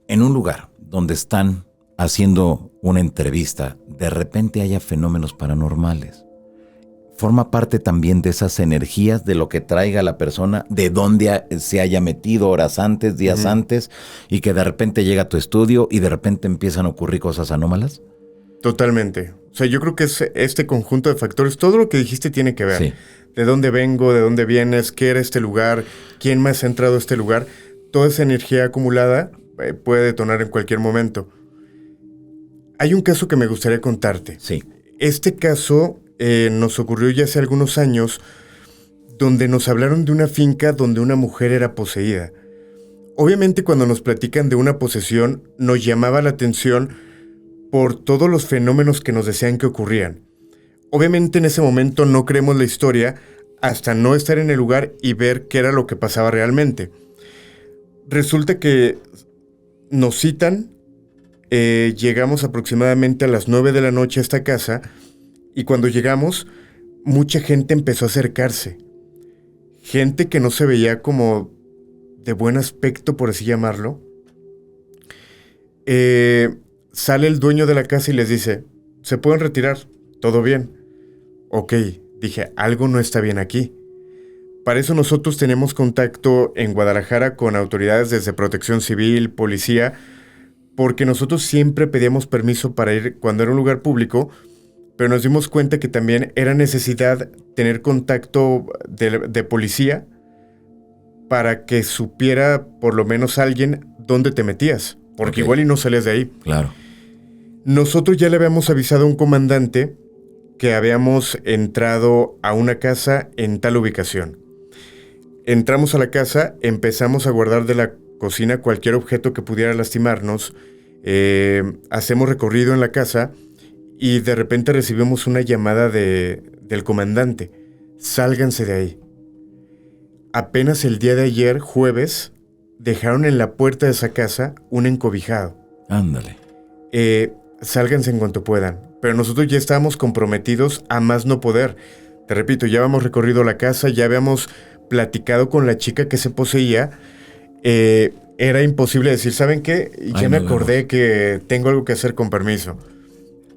en un lugar donde están haciendo una entrevista, de repente haya fenómenos paranormales. Forma parte también de esas energías, de lo que traiga la persona, de dónde se haya metido horas antes, días antes, y que de repente llega a tu estudio y de repente empiezan a ocurrir cosas anómalas. Totalmente. O sea, yo creo que es este conjunto de factores, todo lo que dijiste tiene que ver. Sí. De dónde vengo, de dónde vienes, qué era este lugar, quién más ha entrado a este lugar. Toda esa energía acumulada puede detonar en cualquier momento. Hay un caso que me gustaría contarte. Sí. Este caso nos ocurrió ya hace algunos años, donde nos hablaron de una finca donde una mujer era poseída. Obviamente cuando nos platican de una posesión, nos llamaba la atención por todos los fenómenos que nos decían que ocurrían. Obviamente en ese momento no creemos la historia hasta no estar en el lugar y ver qué era lo que pasaba realmente. Resulta que nos citan. Llegamos aproximadamente a las 9 de la noche a esta casa y cuando llegamos, mucha gente empezó a acercarse. Gente que no se veía como de buen aspecto, por así llamarlo. Sale el dueño de la casa y les dice, ¿se pueden retirar? ¿Todo bien? Ok, dije, algo no está bien aquí. Para eso nosotros tenemos contacto en Guadalajara con autoridades desde Protección Civil, policía, porque nosotros siempre pedíamos permiso para ir cuando era un lugar público, pero nos dimos cuenta que también era necesidad tener contacto de policía para que supiera por lo menos alguien dónde te metías, porque igual y no salías de ahí. Claro. Nosotros ya le habíamos avisado a un comandante que habíamos entrado a una casa en tal ubicación. Entramos a la casa, empezamos a guardar de la cocina cualquier objeto que pudiera lastimarnos, hacemos recorrido en la casa y de repente recibimos una llamada del comandante. Sálganse de ahí. Apenas el día de ayer, jueves, dejaron en la puerta de esa casa un encobijado. Ándale. Sálganse en cuanto puedan. Pero nosotros ya estábamos comprometidos a más no poder. Te repito, ya habíamos recorrido la casa, ya habíamos platicado con la chica que se poseía. Era imposible decir, ¿saben qué? Ya me acordé que tengo algo que hacer con permiso.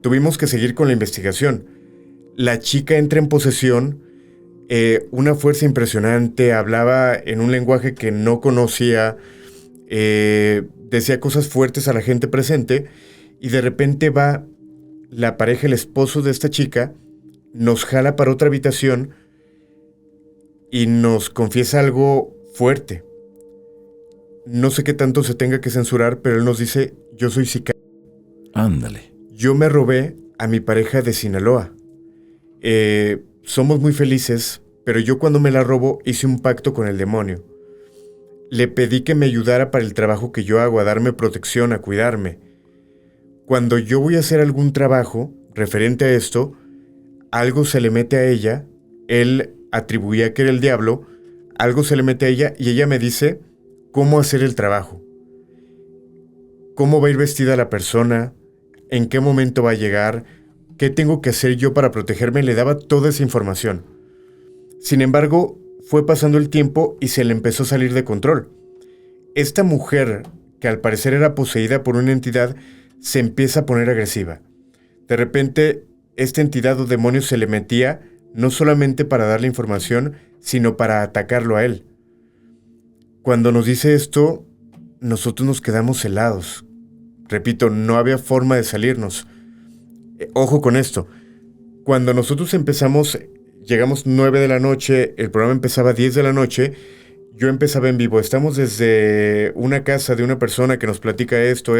Tuvimos que seguir con la investigación. La chica entra en posesión, una fuerza impresionante, hablaba en un lenguaje que no conocía, decía cosas fuertes a la gente presente, y de repente va la pareja, el esposo de esta chica, nos jala para otra habitación y nos confiesa algo fuerte. No sé qué tanto se tenga que censurar, pero él nos dice, yo soy sicario. Ándale. Yo me robé a mi pareja de Sinaloa. Somos muy felices, pero yo cuando me la robo hice un pacto con el demonio. Le pedí que me ayudara para el trabajo que yo hago, a darme protección, a cuidarme. Cuando yo voy a hacer algún trabajo referente a esto, algo se le mete a ella, él atribuía que era el diablo, algo se le mete a ella y ella me dice cómo hacer el trabajo, cómo va a ir vestida la persona, en qué momento va a llegar, qué tengo que hacer yo para protegerme, le daba toda esa información. Sin embargo, fue pasando el tiempo y se le empezó a salir de control. Esta mujer, que al parecer era poseída por una entidad, se empieza a poner agresiva. De repente, esta entidad o demonio se le metía no solamente para darle información, sino para atacarlo a él. Cuando nos dice esto, nosotros nos quedamos helados. Repito, no había forma de salirnos. Ojo con esto. Cuando nosotros empezamos, llegamos 9 de la noche, el programa empezaba a 10 de la noche, yo empezaba en vivo. Estamos desde una casa de una persona que nos platica esto.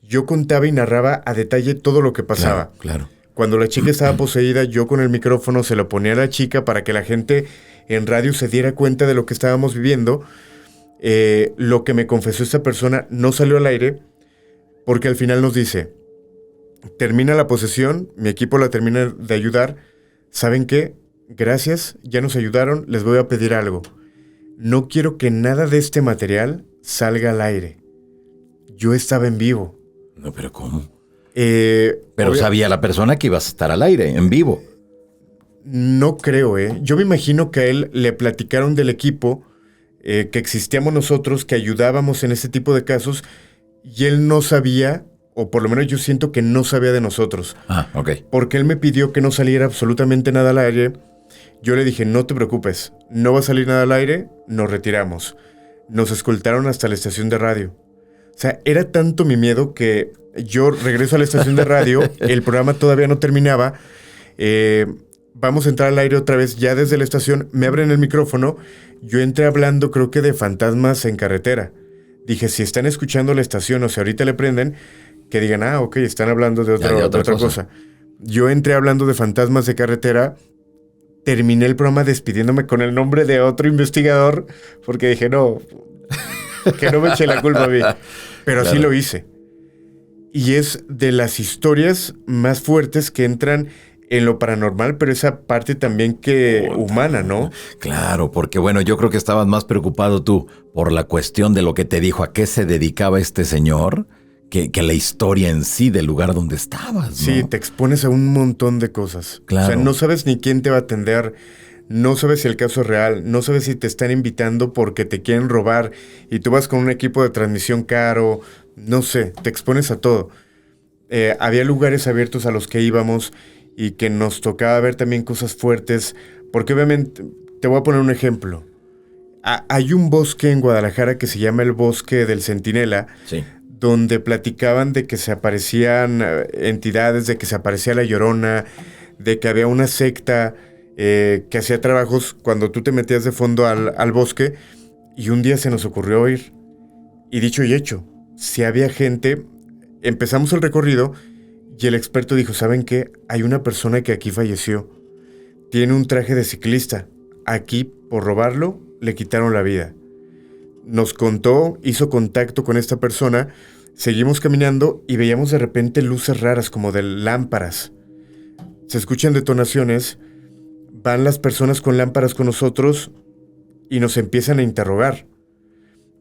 Yo contaba y narraba a detalle todo lo que pasaba. Claro. Cuando la chica estaba poseída, yo con el micrófono se lo ponía a la chica para que la gente en radio se diera cuenta de lo que estábamos viviendo. Lo que me confesó esta persona no salió al aire porque al final nos dice, termina la posesión, mi equipo la termina de ayudar. ¿Saben qué? Gracias, ya nos ayudaron, les voy a pedir algo. No quiero que nada de este material salga al aire. Yo estaba en vivo. No, pero ¿cómo? Pero sabía la persona que ibas a estar al aire, en vivo. No creo, Yo me imagino que a él le platicaron del equipo, que existíamos nosotros, que ayudábamos en ese tipo de casos, y él no sabía, o por lo menos yo siento que no sabía de nosotros. Ah, ok. Porque él me pidió que no saliera absolutamente nada al aire. Yo le dije, no te preocupes, no va a salir nada al aire, nos retiramos. Nos escoltaron hasta la estación de radio. O sea, era tanto mi miedo que yo regreso a la estación de radio, el programa todavía no terminaba, vamos a entrar al aire otra vez ya desde la estación, me abren el micrófono, yo entré hablando creo que de fantasmas en carretera. Dije, si están escuchando la estación o si ahorita le prenden, que digan, ok, están hablando de otra cosa. Yo entré hablando de fantasmas de carretera, terminé el programa despidiéndome con el nombre de otro investigador, porque dije, no, que no me eche la culpa a mí. Pero claro, así lo hice. Y es de las historias más fuertes que entran en lo paranormal, pero esa parte también que humana, ¿no? Claro, porque bueno, yo creo que estabas más preocupado tú por la cuestión de lo que te dijo, a qué se dedicaba este señor, que la historia en sí del lugar donde estabas, ¿no? Sí, te expones a un montón de cosas. Claro. O sea, no sabes ni quién te va a atender, no sabes si el caso es real, no sabes si te están invitando porque te quieren robar y tú vas con un equipo de transmisión caro, no sé, te expones a todo. Había lugares abiertos a los que íbamos y que nos tocaba ver también cosas fuertes, porque obviamente, te voy a poner un ejemplo. Hay un bosque en Guadalajara que se llama el Bosque del Centinela, sí, donde platicaban de que se aparecían entidades, de que se aparecía la Llorona, de que había una secta que hacía trabajos cuando tú te metías de fondo al bosque, y un día se nos ocurrió ir. Y dicho y hecho, si había gente, empezamos el recorrido y el experto dijo, ¿saben qué? Hay una persona que aquí falleció. Tiene un traje de ciclista. Aquí, por robarlo, le quitaron la vida. Nos contó, hizo contacto con esta persona, seguimos caminando y veíamos de repente luces raras como de lámparas. Se escuchan detonaciones, van las personas con lámparas con nosotros y nos empiezan a interrogar.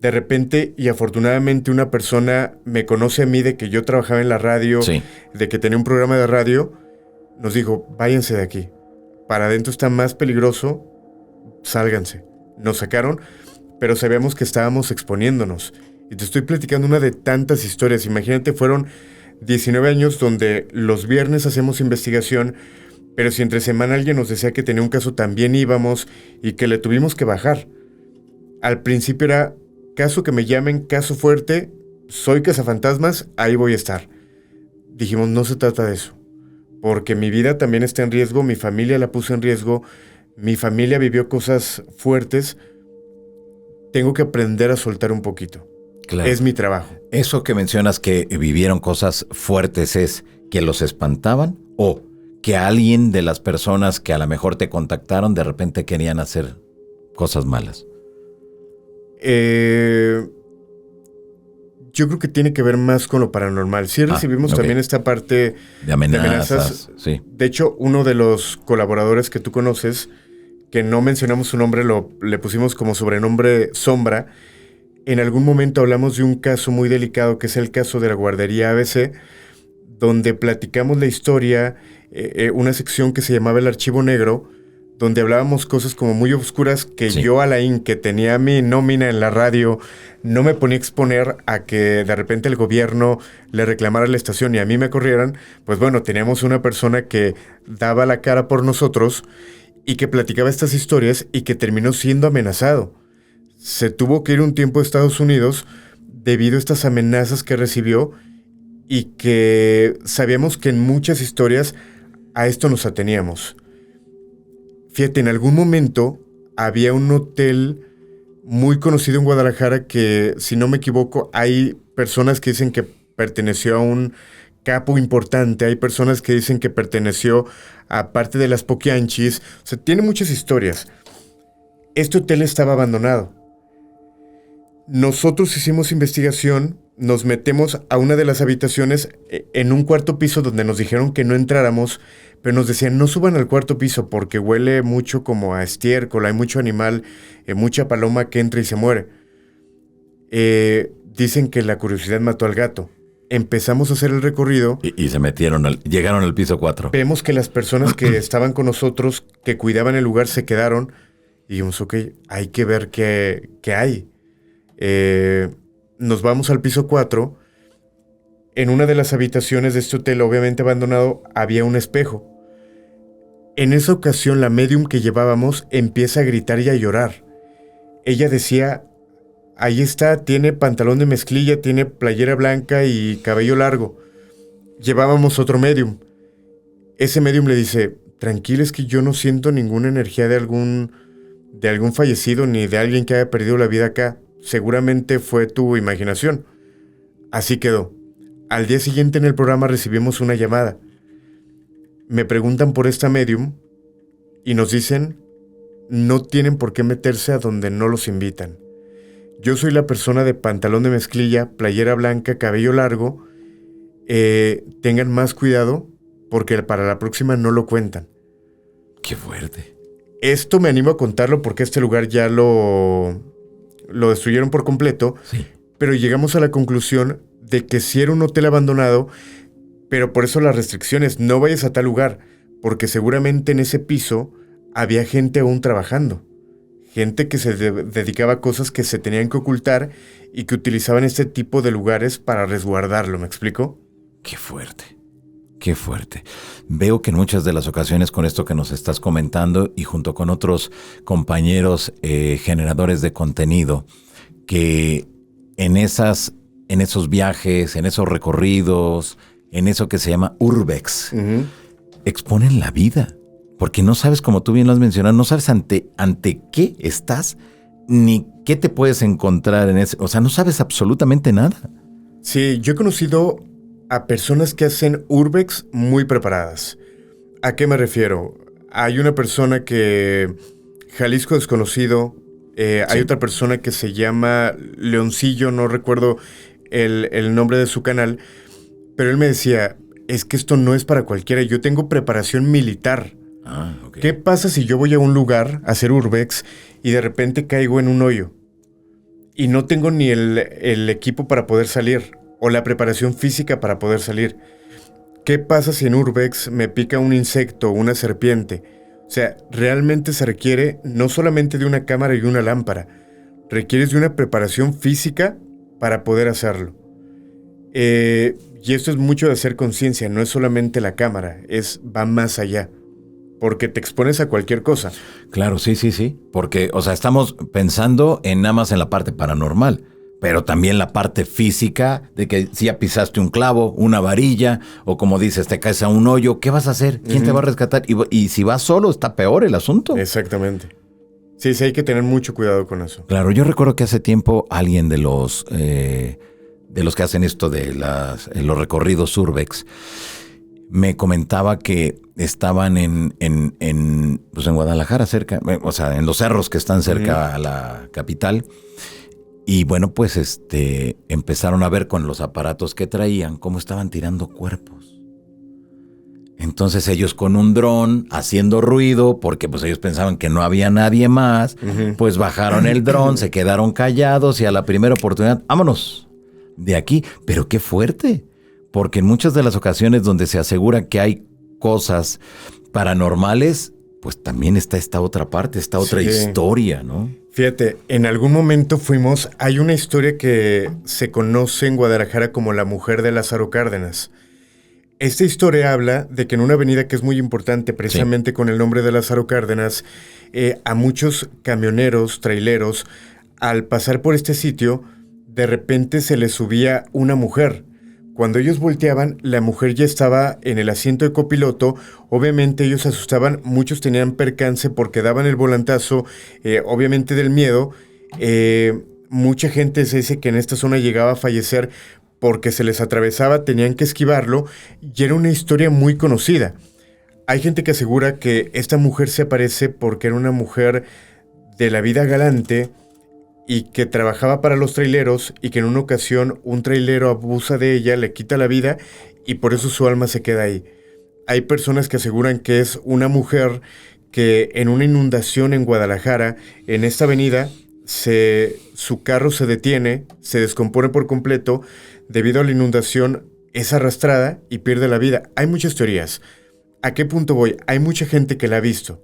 De repente, y afortunadamente, una persona me conoce a mí de que yo trabajaba en la radio, sí, de que tenía un programa de radio, nos dijo, váyanse de aquí. Para adentro está más peligroso, sálganse. Nos sacaron, pero sabíamos que estábamos exponiéndonos. Y te estoy platicando una de tantas historias. Imagínate, fueron 19 años donde los viernes hacemos investigación, pero si entre semana alguien nos decía que tenía un caso, también íbamos y que le tuvimos que bajar. Al principio era caso que me llamen, caso fuerte, soy cazafantasmas, ahí voy a estar. Dijimos, no se trata de eso, porque mi vida también está en riesgo, mi familia la puse en riesgo, mi familia vivió cosas fuertes, tengo que aprender a soltar un poquito. Claro. Es mi trabajo. Eso que mencionas que vivieron cosas fuertes, ¿es que los espantaban o que alguien de las personas que a lo mejor te contactaron de repente querían hacer cosas malas? Yo creo que tiene que ver más con lo paranormal. Sí recibimos también esta parte de amenazas. Sí. De hecho, uno de los colaboradores que tú conoces, que no mencionamos su nombre, le pusimos como sobrenombre Sombra. En algún momento hablamos de un caso muy delicado, que es el caso de la guardería ABC, donde platicamos la historia, una sección que se llamaba El Archivo Negro, donde hablábamos cosas como muy oscuras que sí. Yo, Alain, que tenía mi nómina en la radio, no me ponía a exponer a que de repente el gobierno le reclamara a la estación y a mí me corrieran. Pues bueno, teníamos una persona que daba la cara por nosotros y que platicaba estas historias y que terminó siendo amenazado. Se tuvo que ir un tiempo a Estados Unidos debido a estas amenazas que recibió y que sabíamos que en muchas historias a esto nos ateníamos. Fíjate, en algún momento había un hotel muy conocido en Guadalajara que, si no me equivoco, hay personas que dicen que perteneció a un capo importante, hay personas que dicen que perteneció a parte de las Poquianchis, o sea, tiene muchas historias. Este hotel estaba abandonado. Nosotros hicimos investigación, nos metemos a una de las habitaciones en un cuarto piso donde nos dijeron que no entráramos, pero nos decían no suban al cuarto piso porque huele mucho como a estiércol, hay mucho animal, mucha paloma que entra y se muere. Dicen que la curiosidad mató al gato. Empezamos a hacer el recorrido. Y se llegaron al piso 4. Vemos que las personas que estaban con nosotros, que cuidaban el lugar, se quedaron. Y dijimos, ok, hay que ver qué hay. Nos vamos al piso 4. En una de las habitaciones de este hotel, obviamente abandonado, había un espejo. En esa ocasión, la medium que llevábamos empieza a gritar y a llorar. Ella decía, ahí está, tiene pantalón de mezclilla, tiene playera blanca y cabello largo. Llevábamos otro medium. Ese medium le dice, tranquilo, es que yo no siento ninguna energía de algún fallecido ni de alguien que haya perdido la vida acá. Seguramente fue tu imaginación. Así quedó. Al día siguiente en el programa recibimos una llamada. Me preguntan por esta medium y nos dicen, no tienen por qué meterse a donde no los invitan. Yo soy la persona de pantalón de mezclilla, playera blanca, cabello largo. Tengan más cuidado porque para la próxima no lo cuentan. ¡Qué fuerte! Esto me animo a contarlo porque este lugar ya lo destruyeron por completo. Sí. Pero llegamos a la conclusión de que sí era un hotel abandonado, pero por eso las restricciones, no vayas a tal lugar, porque seguramente en ese piso había gente aún trabajando. Gente que se dedicaba a cosas que se tenían que ocultar y que utilizaban este tipo de lugares para resguardarlo, ¿me explico? ¡Qué fuerte! ¡Qué fuerte! Veo que en muchas de las ocasiones con esto que nos estás comentando y junto con otros compañeros generadores de contenido, que en esos viajes, en esos recorridos, en eso que se llama urbex, exponen la vida. Porque no sabes, como tú bien lo has mencionado, no sabes ante qué estás, ni qué te puedes encontrar en ese. O sea, no sabes absolutamente nada. Sí, yo he conocido a personas que hacen urbex muy preparadas. ¿A qué me refiero? Hay una persona que... Jalisco Desconocido. Sí. Hay otra persona que se llama Leoncillo, no recuerdo el nombre de su canal. Pero él me decía, es que esto no es para cualquiera. Yo tengo preparación militar. Okay. ¿Qué pasa si yo voy a un lugar a hacer urbex y de repente caigo en un hoyo? Y no tengo ni el equipo para poder salir o la preparación física para poder salir. ¿Qué pasa si en urbex me pica un insecto o una serpiente? O sea, realmente se requiere no solamente de una cámara y una lámpara. Requieres de una preparación física para poder hacerlo. Y esto es mucho de hacer conciencia, no es solamente la cámara, va más allá. Porque te expones a cualquier cosa. Claro, sí. Porque, o sea, estamos pensando nada más en la parte paranormal, pero también la parte física de que si ya pisaste un clavo, una varilla, o como dices, te caes a un hoyo, ¿qué vas a hacer? ¿Quién te va a rescatar? Y si vas solo, está peor el asunto. Exactamente. Sí, hay que tener mucho cuidado con eso. Claro, yo recuerdo que hace tiempo alguien de los que hacen esto de los recorridos Urbex me comentaba que estaban en Guadalajara, cerca, o sea, en los cerros que están cerca a la capital. Y bueno, pues empezaron a ver con los aparatos que traían cómo estaban tirando cuerpos. Entonces ellos con un dron haciendo ruido, porque pues ellos pensaban que no había nadie más, pues bajaron el dron, se quedaron callados y a la primera oportunidad, vámonos de aquí. Pero qué fuerte, porque en muchas de las ocasiones donde se asegura que hay cosas paranormales, pues también está esta otra parte, esta otra historia, ¿no? Fíjate, en algún momento hay una historia que se conoce en Guadalajara como la mujer de Lázaro Cárdenas. Esta historia habla de que en una avenida que es muy importante, precisamente con el nombre de Lázaro Cárdenas, a muchos camioneros, traileros, al pasar por este sitio, de repente se les subía una mujer. Cuando ellos volteaban, la mujer ya estaba en el asiento de copiloto. Obviamente ellos se asustaban, muchos tenían percance porque daban el volantazo, obviamente del miedo. Mucha gente se dice que en esta zona llegaba a fallecer porque se les atravesaba, tenían que esquivarlo, y era una historia muy conocida. Hay gente que asegura que esta mujer se aparece porque era una mujer de la vida galante y que trabajaba para los traileros y que en una ocasión un trailero abusa de ella, le quita la vida y por eso su alma se queda ahí. Hay personas que aseguran que es una mujer que en una inundación en Guadalajara, en esta avenida, su carro se detiene, se descompone por completo, debido a la inundación es arrastrada y pierde la vida. Hay muchas teorías. ¿A qué punto voy? Hay mucha gente que la ha visto.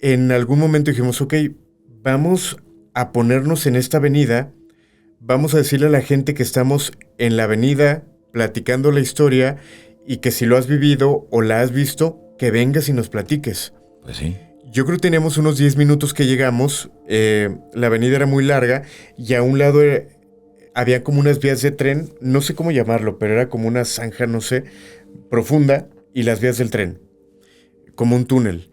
En algún momento dijimos, ok, vamos a ponernos en esta avenida, vamos a decirle a la gente que estamos en la avenida platicando la historia y que si lo has vivido o la has visto, que vengas y nos platiques. Pues sí. Yo creo que teníamos unos 10 minutos que llegamos, la avenida era muy larga y a un lado había como unas vías de tren, no sé cómo llamarlo, pero era como una zanja, no sé, profunda, y las vías del tren, como un túnel.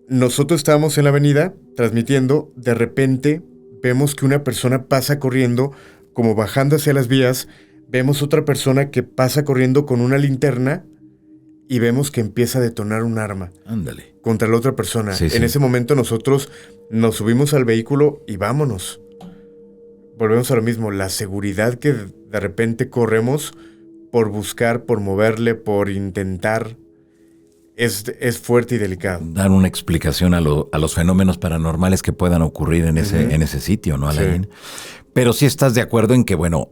Nosotros estábamos en la avenida transmitiendo, de repente vemos que una persona pasa corriendo, como bajando hacia las vías, vemos otra persona que pasa corriendo con una linterna y vemos que empieza a detonar un arma. Ándale. Contra la otra persona. Sí, en ese momento nosotros nos subimos al vehículo y vámonos. Volvemos a lo mismo, la seguridad que de repente corremos por buscar, por moverle, por intentar, es fuerte y delicado. Dar una explicación a los fenómenos paranormales que puedan ocurrir en ese sitio, ¿no, Alain? Sí. Pero sí estás de acuerdo en que, bueno,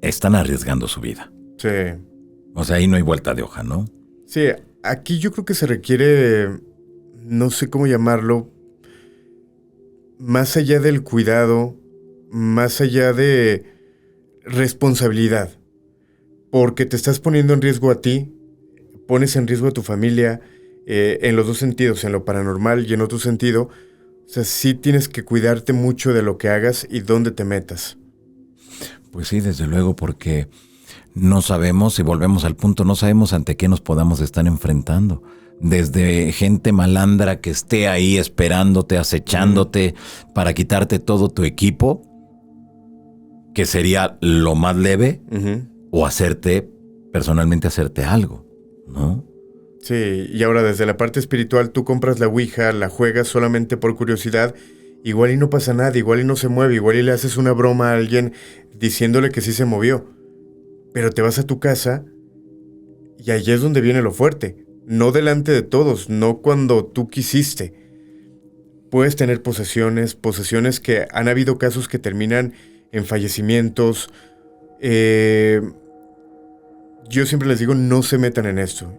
están arriesgando su vida. Sí. O sea, ahí no hay vuelta de hoja, ¿no? Sí, aquí yo creo que se requiere, no sé cómo llamarlo, más allá del cuidado, más allá de responsabilidad, porque te estás poniendo en riesgo a ti, pones en riesgo a tu familia, en los dos sentidos, en lo paranormal y en otro sentido. O sea, sí tienes que cuidarte mucho de lo que hagas y dónde te metas. Pues sí, desde luego, porque no sabemos, si volvemos al punto, no sabemos ante qué nos podamos estar enfrentando. Desde gente malandra que esté ahí esperándote, acechándote para quitarte todo tu equipo, que sería lo más leve, o personalmente hacerte algo, ¿no? Sí, y ahora desde la parte espiritual tú compras la ouija, la juegas solamente por curiosidad, igual y no pasa nada, igual y no se mueve, igual y le haces una broma a alguien diciéndole que sí se movió, pero te vas a tu casa y ahí es donde viene lo fuerte, no delante de todos, no cuando tú quisiste. Puedes tener posesiones que han habido casos que terminan en fallecimientos. Yo siempre les digo, no se metan en esto.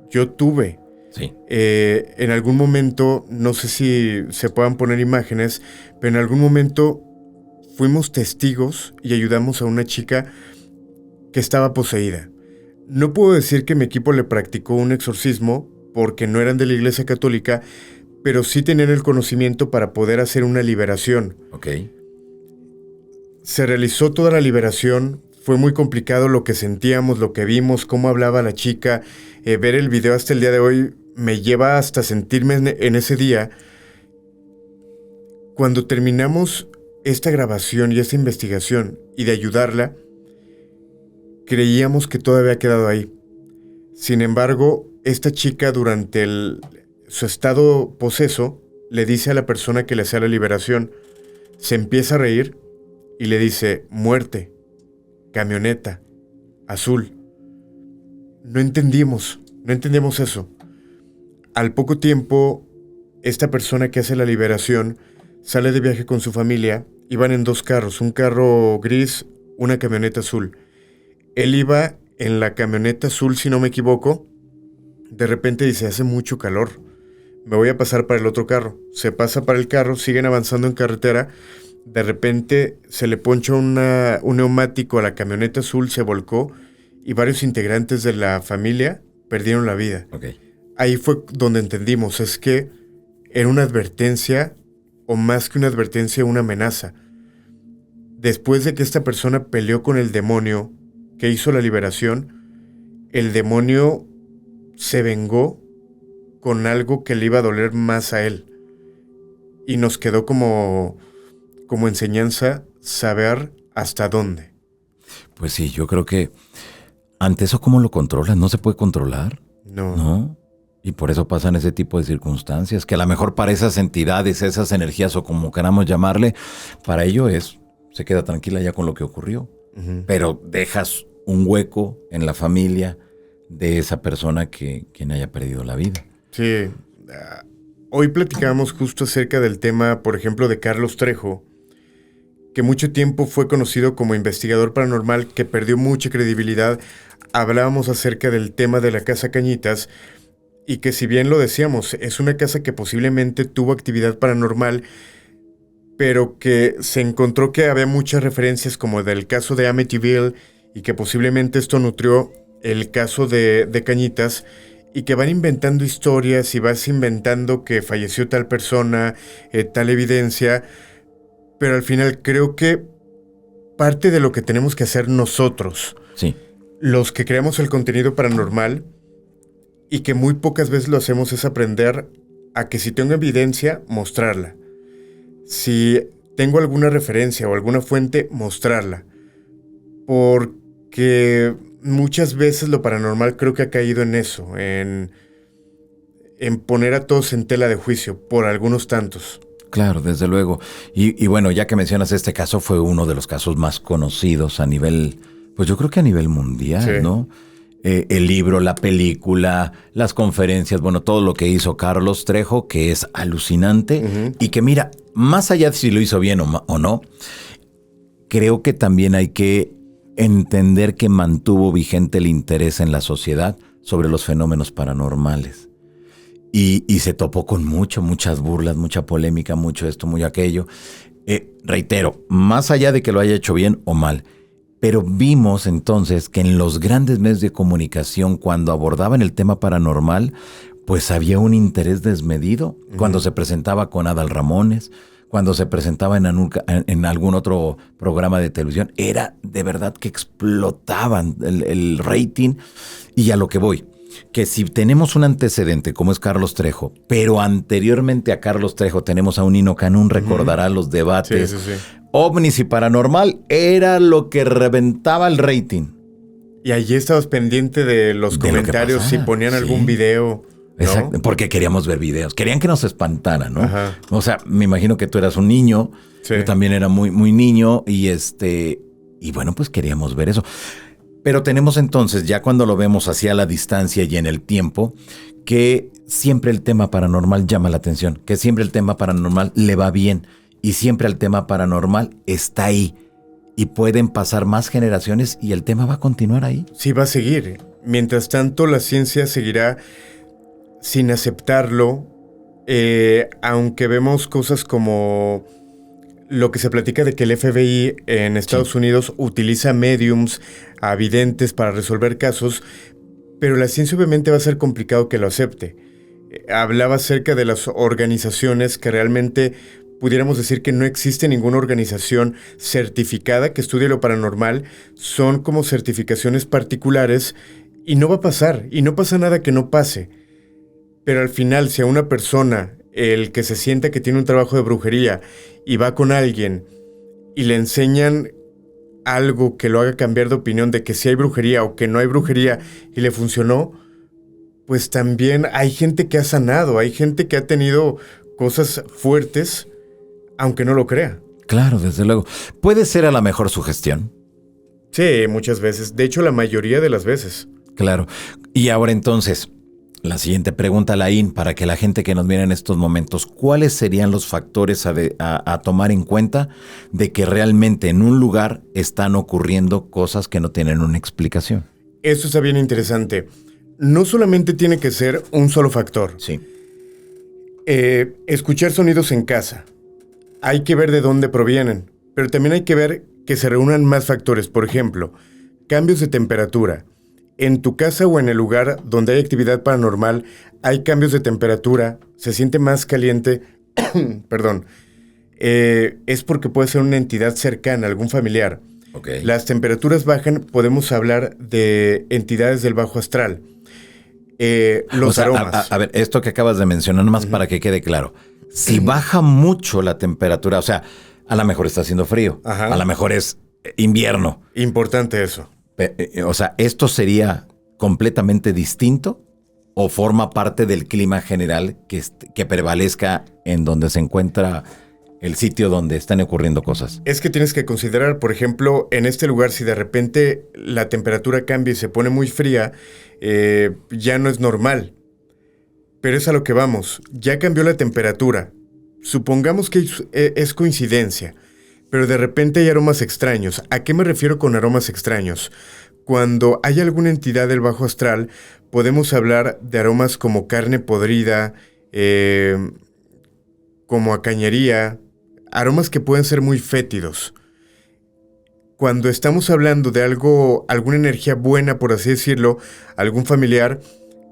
Yo tuve. Sí. En algún momento, no sé si se puedan poner imágenes, pero en algún momento fuimos testigos y ayudamos a una chica que estaba poseída. No puedo decir que mi equipo le practicó un exorcismo porque no eran de la Iglesia Católica, pero sí tenían el conocimiento para poder hacer una liberación. Ok. Se realizó toda la liberación. Fue muy complicado lo que sentíamos, lo que vimos, cómo hablaba la chica. Ver el video hasta el día de hoy me lleva hasta sentirme en ese día. Cuando terminamos esta grabación y esta investigación y de ayudarla, creíamos que todo había quedado ahí. Sin embargo, esta chica durante su estado poseso le dice a la persona que le hacía la liberación, se empieza a reír y le dice, muerte, camioneta, azul. No entendimos eso. Al poco tiempo, esta persona que hace la liberación sale de viaje con su familia, iban en 2 carros, un carro gris, una camioneta azul. Él iba en la camioneta azul, si no me equivoco. De repente dice, hace mucho calor, me voy a pasar para el otro carro. Se pasa para el carro, siguen avanzando en carretera. De repente se le poncha un neumático a la camioneta azul, se volcó y varios integrantes de la familia perdieron la vida. Okay. Ahí fue donde entendimos, es que era una advertencia, o más que una advertencia, una amenaza. Después de que esta persona peleó con el demonio que hizo la liberación, el demonio se vengó con algo que le iba a doler más a él. Y nos quedó como enseñanza saber hasta dónde. Pues sí, yo creo que ante eso, ¿cómo lo controlas? ¿No se puede controlar? No. Y por eso pasan ese tipo de circunstancias, que a lo mejor para esas entidades, esas energías o como queramos llamarle, para ello se queda tranquila ya con lo que ocurrió. Uh-huh. Pero dejas un hueco en la familia de esa persona quien haya perdido la vida. Sí. Hoy platicábamos justo acerca del tema, por ejemplo, de Carlos Trejo, que mucho tiempo fue conocido como investigador paranormal, que perdió mucha credibilidad. Hablábamos acerca del tema de la Casa Cañitas, y que si bien lo decíamos, es una casa que posiblemente tuvo actividad paranormal, pero que se encontró que había muchas referencias como del caso de Amityville, y que posiblemente esto nutrió el caso de Cañitas, y que van inventando historias y vas inventando que falleció tal persona, tal evidencia, pero al final creo que parte de lo que tenemos que hacer nosotros, sí, los que creamos el contenido paranormal, y que muy pocas veces lo hacemos, es aprender a que si tengo evidencia, mostrarla. Si tengo alguna referencia o alguna fuente, mostrarla. Porque muchas veces lo paranormal creo que ha caído en eso, en poner a todos en tela de juicio, por algunos tantos. Claro, desde luego. Y bueno, ya que mencionas este caso, fue uno de los casos más conocidos a nivel, pues yo creo que a nivel mundial, sí, ¿no? El libro, la película, las conferencias, bueno, todo lo que hizo Carlos Trejo, que es alucinante. Uh-huh. Y que mira, más allá de si lo hizo bien o no, creo que también hay que entender que mantuvo vigente el interés en la sociedad sobre los fenómenos paranormales. Y se topó con muchas burlas, mucha polémica, mucho esto, muy aquello. Reitero, más allá de que lo haya hecho bien o mal, pero vimos entonces que en los grandes medios de comunicación, cuando abordaban el tema paranormal, pues había un interés desmedido. Uh-huh. Cuando se presentaba con Adal Ramones, cuando se presentaba en algún otro programa de televisión, era de verdad que explotaban el rating. Y a lo que voy, que si tenemos un antecedente como es Carlos Trejo, pero anteriormente a Carlos Trejo tenemos a un Nino Canún, recordará los debates. Sí. OVNIs y paranormal era lo que reventaba el rating. Y allí estabas pendiente de los comentarios, si ponían algún video, ¿no? Exacto, porque queríamos ver videos. Querían que nos espantaran, ¿no? Ajá. O sea, me imagino que tú eras un niño. Sí. Yo también era muy niño. Y bueno, pues queríamos ver eso. Pero tenemos entonces, ya cuando lo vemos hacia la distancia y en el tiempo, que siempre el tema paranormal llama la atención. Que siempre el tema paranormal le va bien. Y siempre el tema paranormal está ahí. Y pueden pasar más generaciones y el tema va a continuar ahí. Sí, va a seguir. Mientras tanto, la ciencia seguirá sin aceptarlo. Aunque vemos cosas como lo que se platica de que el FBI en Estados Unidos utiliza mediums, a videntes para resolver casos, pero la ciencia obviamente va a ser complicado que lo acepte. Hablaba acerca de las organizaciones que realmente pudiéramos decir que no existe ninguna organización certificada que estudie lo paranormal, son como certificaciones particulares y no va a pasar, y no pasa nada que no pase. Pero al final, si a una persona, el que se sienta que tiene un trabajo de brujería y va con alguien y le enseñan algo que lo haga cambiar de opinión de que sí hay brujería o que no hay brujería y le funcionó, pues también hay gente que ha sanado, hay gente que ha tenido cosas fuertes, aunque no lo crea. Claro, desde luego. ¿Puede ser a la mejor sugestión? Sí, muchas veces. De hecho, la mayoría de las veces. Claro. Y ahora entonces, la siguiente pregunta, Laín, para que la gente que nos mira en estos momentos, ¿cuáles serían los factores a tomar en cuenta de que realmente en un lugar están ocurriendo cosas que no tienen una explicación? Eso está bien interesante. No solamente tiene que ser un solo factor. Sí. Escuchar sonidos en casa. Hay que ver de dónde provienen, pero también hay que ver que se reúnan más factores. Por ejemplo, cambios de temperatura. En tu casa o en el lugar donde hay actividad paranormal, hay cambios de temperatura, se siente más caliente, perdón, es porque puede ser una entidad cercana, algún familiar. Okay. Las temperaturas bajan, podemos hablar de entidades del bajo astral. Los aromas. A ver, esto que acabas de mencionar, nomás para que quede claro. Si baja mucho la temperatura, o sea, a lo mejor está haciendo frío, a lo mejor es invierno. Importante eso. O sea, ¿esto sería completamente distinto o forma parte del clima general que prevalezca en donde se encuentra el sitio donde están ocurriendo cosas? Es que tienes que considerar, por ejemplo, en este lugar, si de repente la temperatura cambia y se pone muy fría, ya no es normal. Pero es a lo que vamos. Ya cambió la temperatura. Supongamos que es coincidencia, pero de repente hay aromas extraños. ¿A qué me refiero con aromas extraños? Cuando hay alguna entidad del bajo astral, podemos hablar de aromas como carne podrida, como a cañería, aromas que pueden ser muy fétidos. Cuando estamos hablando de algo, alguna energía buena, por así decirlo, algún familiar,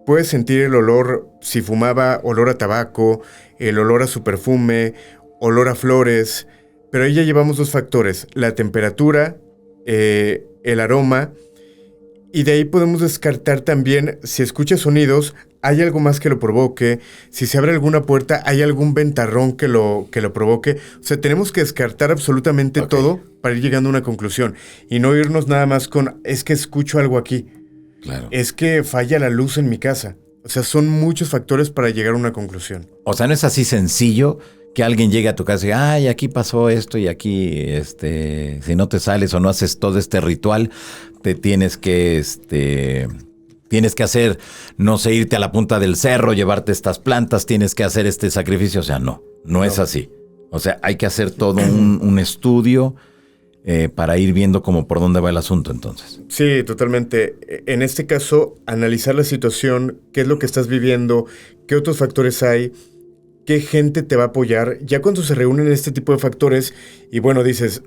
puedes sentir el olor, si fumaba, olor a tabaco, el olor a su perfume, olor a flores, pero ahí ya llevamos dos factores, la temperatura, el aroma, y de ahí podemos descartar también, si escucha sonidos, hay algo más que lo provoque, si se abre alguna puerta, hay algún ventarrón que lo provoque. O sea, tenemos que descartar absolutamente todo para ir llegando a una conclusión y no irnos nada más con, es que escucho algo aquí. Claro. Es que falla la luz en mi casa. O sea, son muchos factores para llegar a una conclusión. O sea, no es así sencillo que alguien llegue a tu casa y ay, aquí pasó esto y aquí, si no te sales o no haces todo este ritual, te tienes que hacer, no sé, irte a la punta del cerro, llevarte estas plantas, tienes que hacer este sacrificio. O sea, no es así. O sea, hay que hacer todo un estudio para ir viendo como por dónde va el asunto entonces. Sí, totalmente. En este caso, analizar la situación, qué es lo que estás viviendo, qué otros factores hay, qué gente te va a apoyar. Ya cuando se reúnen este tipo de factores y bueno, dices,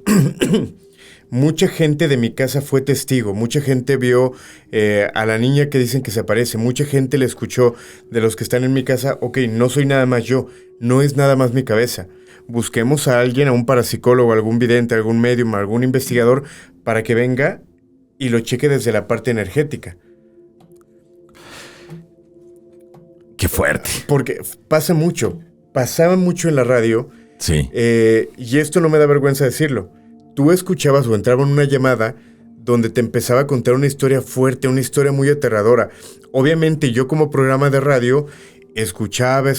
mucha gente de mi casa fue testigo, mucha gente vio a la niña que dicen que se aparece, mucha gente le escuchó de los que están en mi casa, ok, no soy nada más yo, no es nada más mi cabeza. Busquemos a alguien, a un parapsicólogo, algún vidente, algún médium, algún investigador, para que venga y lo cheque desde la parte energética. ¡Qué fuerte! Porque pasaba mucho en la radio. Sí. Y esto no me da vergüenza decirlo. Tú escuchabas o entraba en una llamada donde te empezaba a contar una historia fuerte, una historia muy aterradora. Obviamente yo como programa de radio escuchaba,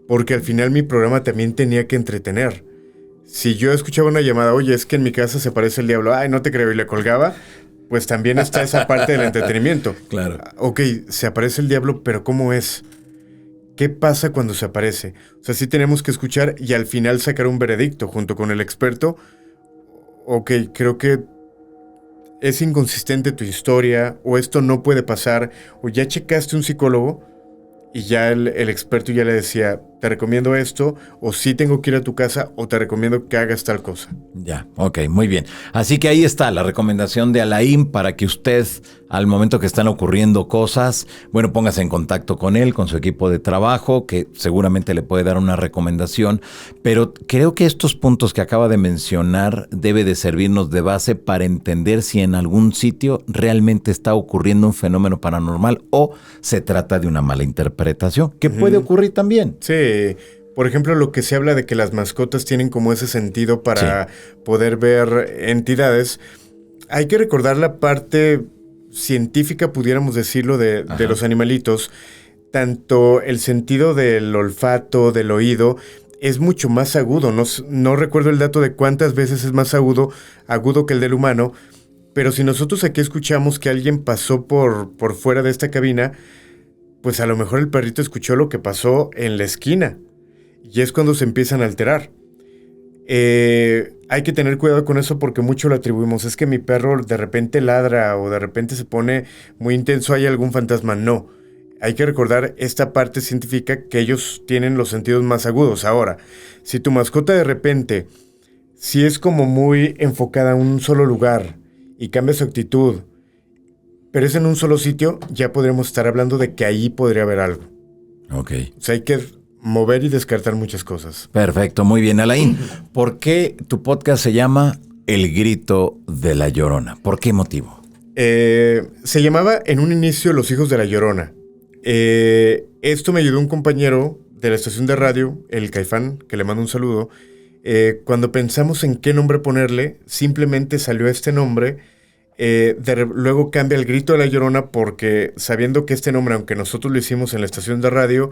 porque al final mi programa también tenía que entretener. Si yo escuchaba una llamada, oye, es que en mi casa se aparece el diablo, ay, no te creo, y le colgaba, pues también está esa parte del entretenimiento. Claro. Ok, se aparece el diablo, pero ¿cómo es? ¿Qué pasa cuando se aparece? O sea, sí tenemos que escuchar y al final sacar un veredicto junto con el experto. Ok, creo que es inconsistente tu historia, o esto no puede pasar, o ya checaste un psicólogo y ya el experto ya le decía, te recomiendo esto, o sí tengo que ir a tu casa, o te recomiendo que hagas tal cosa. Ya, ok, muy bien. Así que ahí está la recomendación de Alain para que usted, al momento que están ocurriendo cosas, bueno, póngase en contacto con él, con su equipo de trabajo, que seguramente le puede dar una recomendación. Pero creo que estos puntos que acaba de mencionar debe de servirnos de base para entender si en algún sitio realmente está ocurriendo un fenómeno paranormal o se trata de una mala interpretación, que puede ocurrir también. Sí. Por ejemplo, lo que se habla de que las mascotas tienen como ese sentido para poder ver entidades. Hay que recordar la parte científica, pudiéramos decirlo, de los animalitos. Tanto el sentido del olfato, del oído, es mucho más agudo. No recuerdo el dato de cuántas veces es más agudo que el del humano. Pero si nosotros aquí escuchamos que alguien pasó por fuera de esta cabina, pues a lo mejor el perrito escuchó lo que pasó en la esquina. Y es cuando se empiezan a alterar. Hay que tener cuidado con eso porque mucho lo atribuimos. Es que mi perro de repente ladra o de repente se pone muy intenso, ¿hay algún fantasma? No. Hay que recordar esta parte científica que ellos tienen los sentidos más agudos. Ahora, si tu mascota de repente, si es como muy enfocada a un solo lugar y cambia su actitud, pero es en un solo sitio, ya podríamos estar hablando de que ahí podría haber algo. Ok. O sea, hay que mover y descartar muchas cosas. Perfecto, muy bien. Alain, ¿por qué tu podcast se llama El Grito de la Llorona? ¿Por qué motivo? Se llamaba en un inicio Los Hijos de la Llorona. Esto me ayudó un compañero de la estación de radio, el Caifán, que le mando un saludo. Cuando pensamos en qué nombre ponerle, simplemente salió este nombre. Luego cambia el Grito de la Llorona porque sabiendo que este nombre, aunque nosotros lo hicimos en la estación de radio,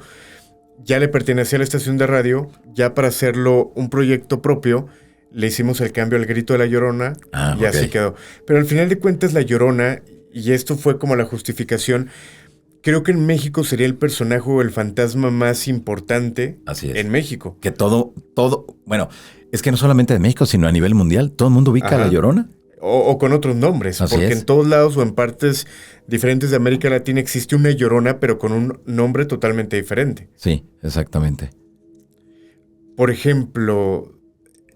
ya le pertenecía a la estación de radio, ya para hacerlo un proyecto propio, le hicimos el cambio al Grito de la Llorona y así quedó. Pero al final de cuentas la Llorona, y esto fue como la justificación, creo que en México sería el personaje o el fantasma más importante en México. Que todo, bueno, es que no solamente de México, sino a nivel mundial, todo el mundo ubica a la Llorona. O con otros nombres, porque en todos lados o en partes diferentes de América Latina existe una Llorona, pero con un nombre totalmente diferente. Sí, exactamente. Por ejemplo,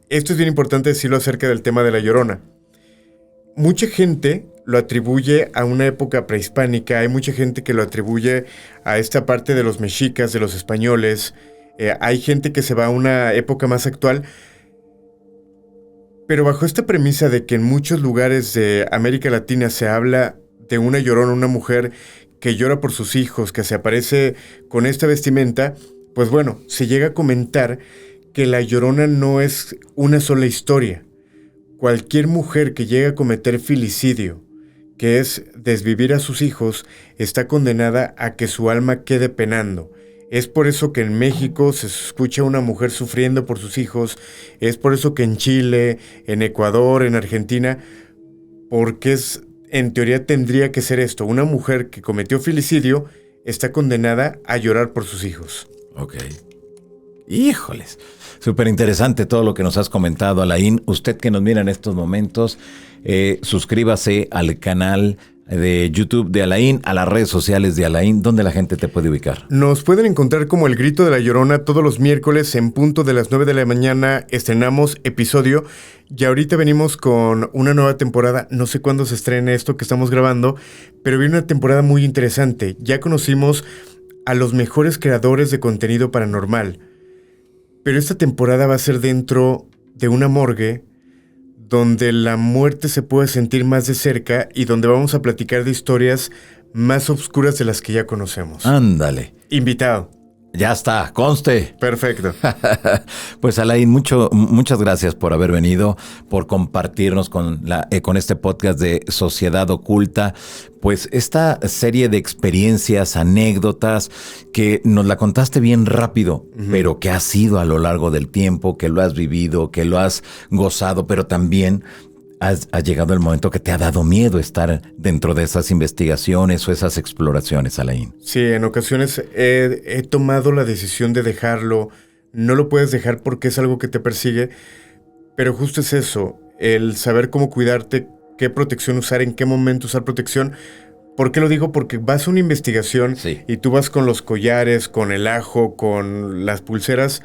esto es bien importante decirlo acerca del tema de la Llorona. Mucha gente lo atribuye a una época prehispánica, hay mucha gente que lo atribuye a esta parte de los mexicas, de los españoles, hay gente que se va a una época más actual. Pero bajo esta premisa de que en muchos lugares de América Latina se habla de una llorona, una mujer que llora por sus hijos, que se aparece con esta vestimenta, pues bueno, se llega a comentar que la Llorona no es una sola historia. Cualquier mujer que llegue a cometer filicidio, que es desvivir a sus hijos, está condenada a que su alma quede penando. Es por eso que en México se escucha a una mujer sufriendo por sus hijos, es por eso que en Chile, en Ecuador, en Argentina, porque en teoría tendría que ser esto, una mujer que cometió filicidio está condenada a llorar por sus hijos. Ok. Híjoles, súper interesante todo lo que nos has comentado, Alain. Usted que nos mira en estos momentos, suscríbase al canal de YouTube de Alain, a las redes sociales de Alain. ¿Dónde la gente te puede ubicar? Nos pueden encontrar como El Grito de la Llorona todos los miércoles en punto de las 9 de la mañana. Estrenamos episodio y ahorita venimos con una nueva temporada. No sé cuándo se estrene esto que estamos grabando, pero viene una temporada muy interesante. Ya conocimos a los mejores creadores de contenido paranormal, pero esta temporada va a ser dentro de una morgue donde la muerte se puede sentir más de cerca y donde vamos a platicar de historias más oscuras de las que ya conocemos. Ándale. Invitado. Ya está, conste. Perfecto. Pues Alain, muchas gracias por haber venido, por compartirnos con este podcast de Sociedad Oculta, pues esta serie de experiencias, anécdotas, que nos la contaste bien rápido, pero que ha sido a lo largo del tiempo, que lo has vivido, que lo has gozado, pero también ha llegado el momento que te ha dado miedo estar dentro de esas investigaciones o esas exploraciones, Alain. Sí, en ocasiones he tomado la decisión de dejarlo. No lo puedes dejar porque es algo que te persigue, pero justo es eso, el saber cómo cuidarte, qué protección usar, en qué momento usar protección, ¿Por qué lo digo? Porque vas a una investigación Sí. y tú vas con los collares, con el ajo, con las pulseras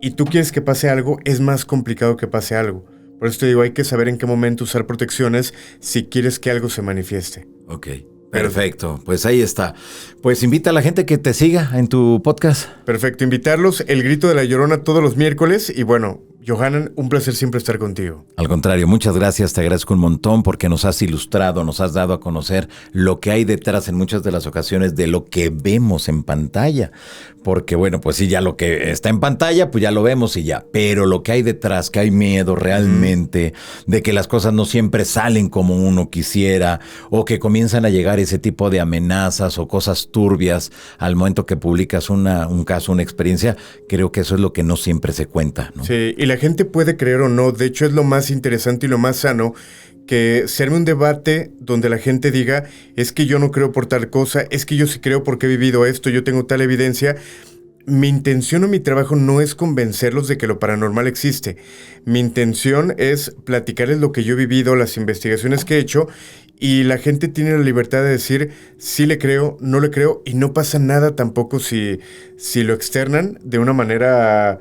y tú quieres que pase algo, es más complicado que pase algo. Por eso te digo, hay que saber en qué momento usar protecciones si quieres que algo se manifieste. Ok, perfecto. Pues ahí está. Pues invita a la gente que te siga en tu podcast. Perfecto, invitarlos, El Grito de la Llorona todos los miércoles y bueno, Johanan, un placer siempre estar contigo. Al contrario, muchas gracias, te agradezco un montón porque nos has ilustrado, nos has dado a conocer lo que hay detrás en muchas de las ocasiones de lo que vemos en pantalla. Porque bueno, pues sí, ya lo que está en pantalla, pues ya lo vemos y ya. Pero lo que hay detrás, que hay miedo realmente, de que las cosas no siempre salen como uno quisiera, o que comienzan a llegar ese tipo de amenazas o cosas turbias al momento que publicas un caso, una experiencia, creo que eso es lo que no siempre se cuenta, ¿no? Sí, y la gente puede creer o no, de hecho es lo más interesante y lo más sano, que se arme un debate donde la gente diga, es que yo no creo por tal cosa, es que yo sí creo porque he vivido esto, yo tengo tal evidencia. Mi intención o mi trabajo no es convencerlos de que lo paranormal existe. Mi intención es platicarles lo que yo he vivido, las investigaciones que he hecho, y la gente tiene la libertad de decir sí le creo, no le creo, y no pasa nada tampoco si lo externan de una manera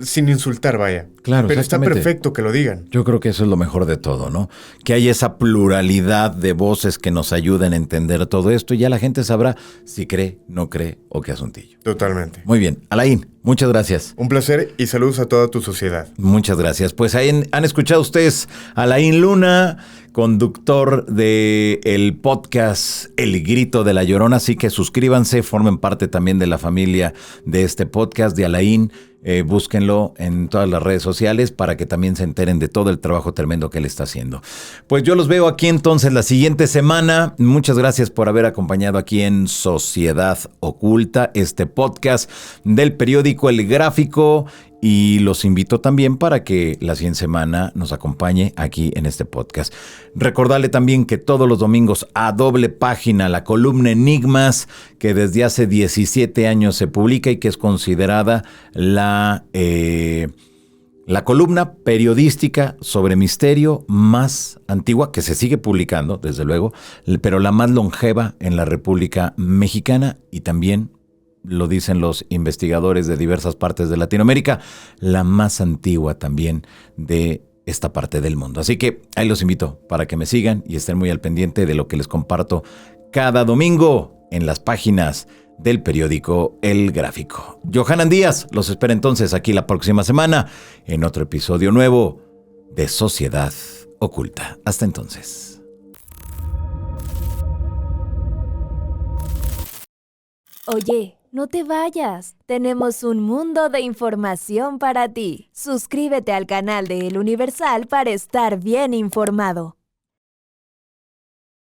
sin insultar, vaya. Claro, pero está exactamente. perfecto que lo digan. Yo creo que eso es lo mejor de todo, ¿no? Que hay esa pluralidad de voces que nos ayuden a entender todo esto y ya la gente sabrá si cree, no cree o qué asuntillo. Totalmente. Muy bien. Alain, muchas gracias. Un placer y saludos a toda tu sociedad. Muchas gracias. Pues ahí han escuchado ustedes a Alain Luna, conductor del podcast El Grito de la Llorona, así que suscríbanse, formen parte también de la familia de este podcast de Alain. Búsquenlo en todas las redes sociales para que también se enteren de todo el trabajo tremendo que él está haciendo. Pues yo los veo aquí entonces la siguiente semana. Muchas gracias por haber acompañado aquí en Sociedad Oculta, este podcast del periódico El Gráfico. Y los invito también para que la siguiente semana nos acompañe aquí en este podcast. Recordarle también que todos los domingos a doble página la columna Enigmas, que desde hace 17 años se publica y que es considerada la columna periodística sobre misterio más antigua, que se sigue publicando, desde luego, pero la más longeva en la República Mexicana y también, lo dicen los investigadores de diversas partes de Latinoamérica, la más antigua también de esta parte del mundo. Así que ahí los invito para que me sigan y estén muy al pendiente de lo que les comparto cada domingo en las páginas del periódico El Gráfico. Johanan Díaz los espera entonces aquí la próxima semana en otro episodio nuevo de Sociedad Oculta. Hasta entonces. Oye, no te vayas. Tenemos un mundo de información para ti. Suscríbete al canal de El Universal para estar bien informado.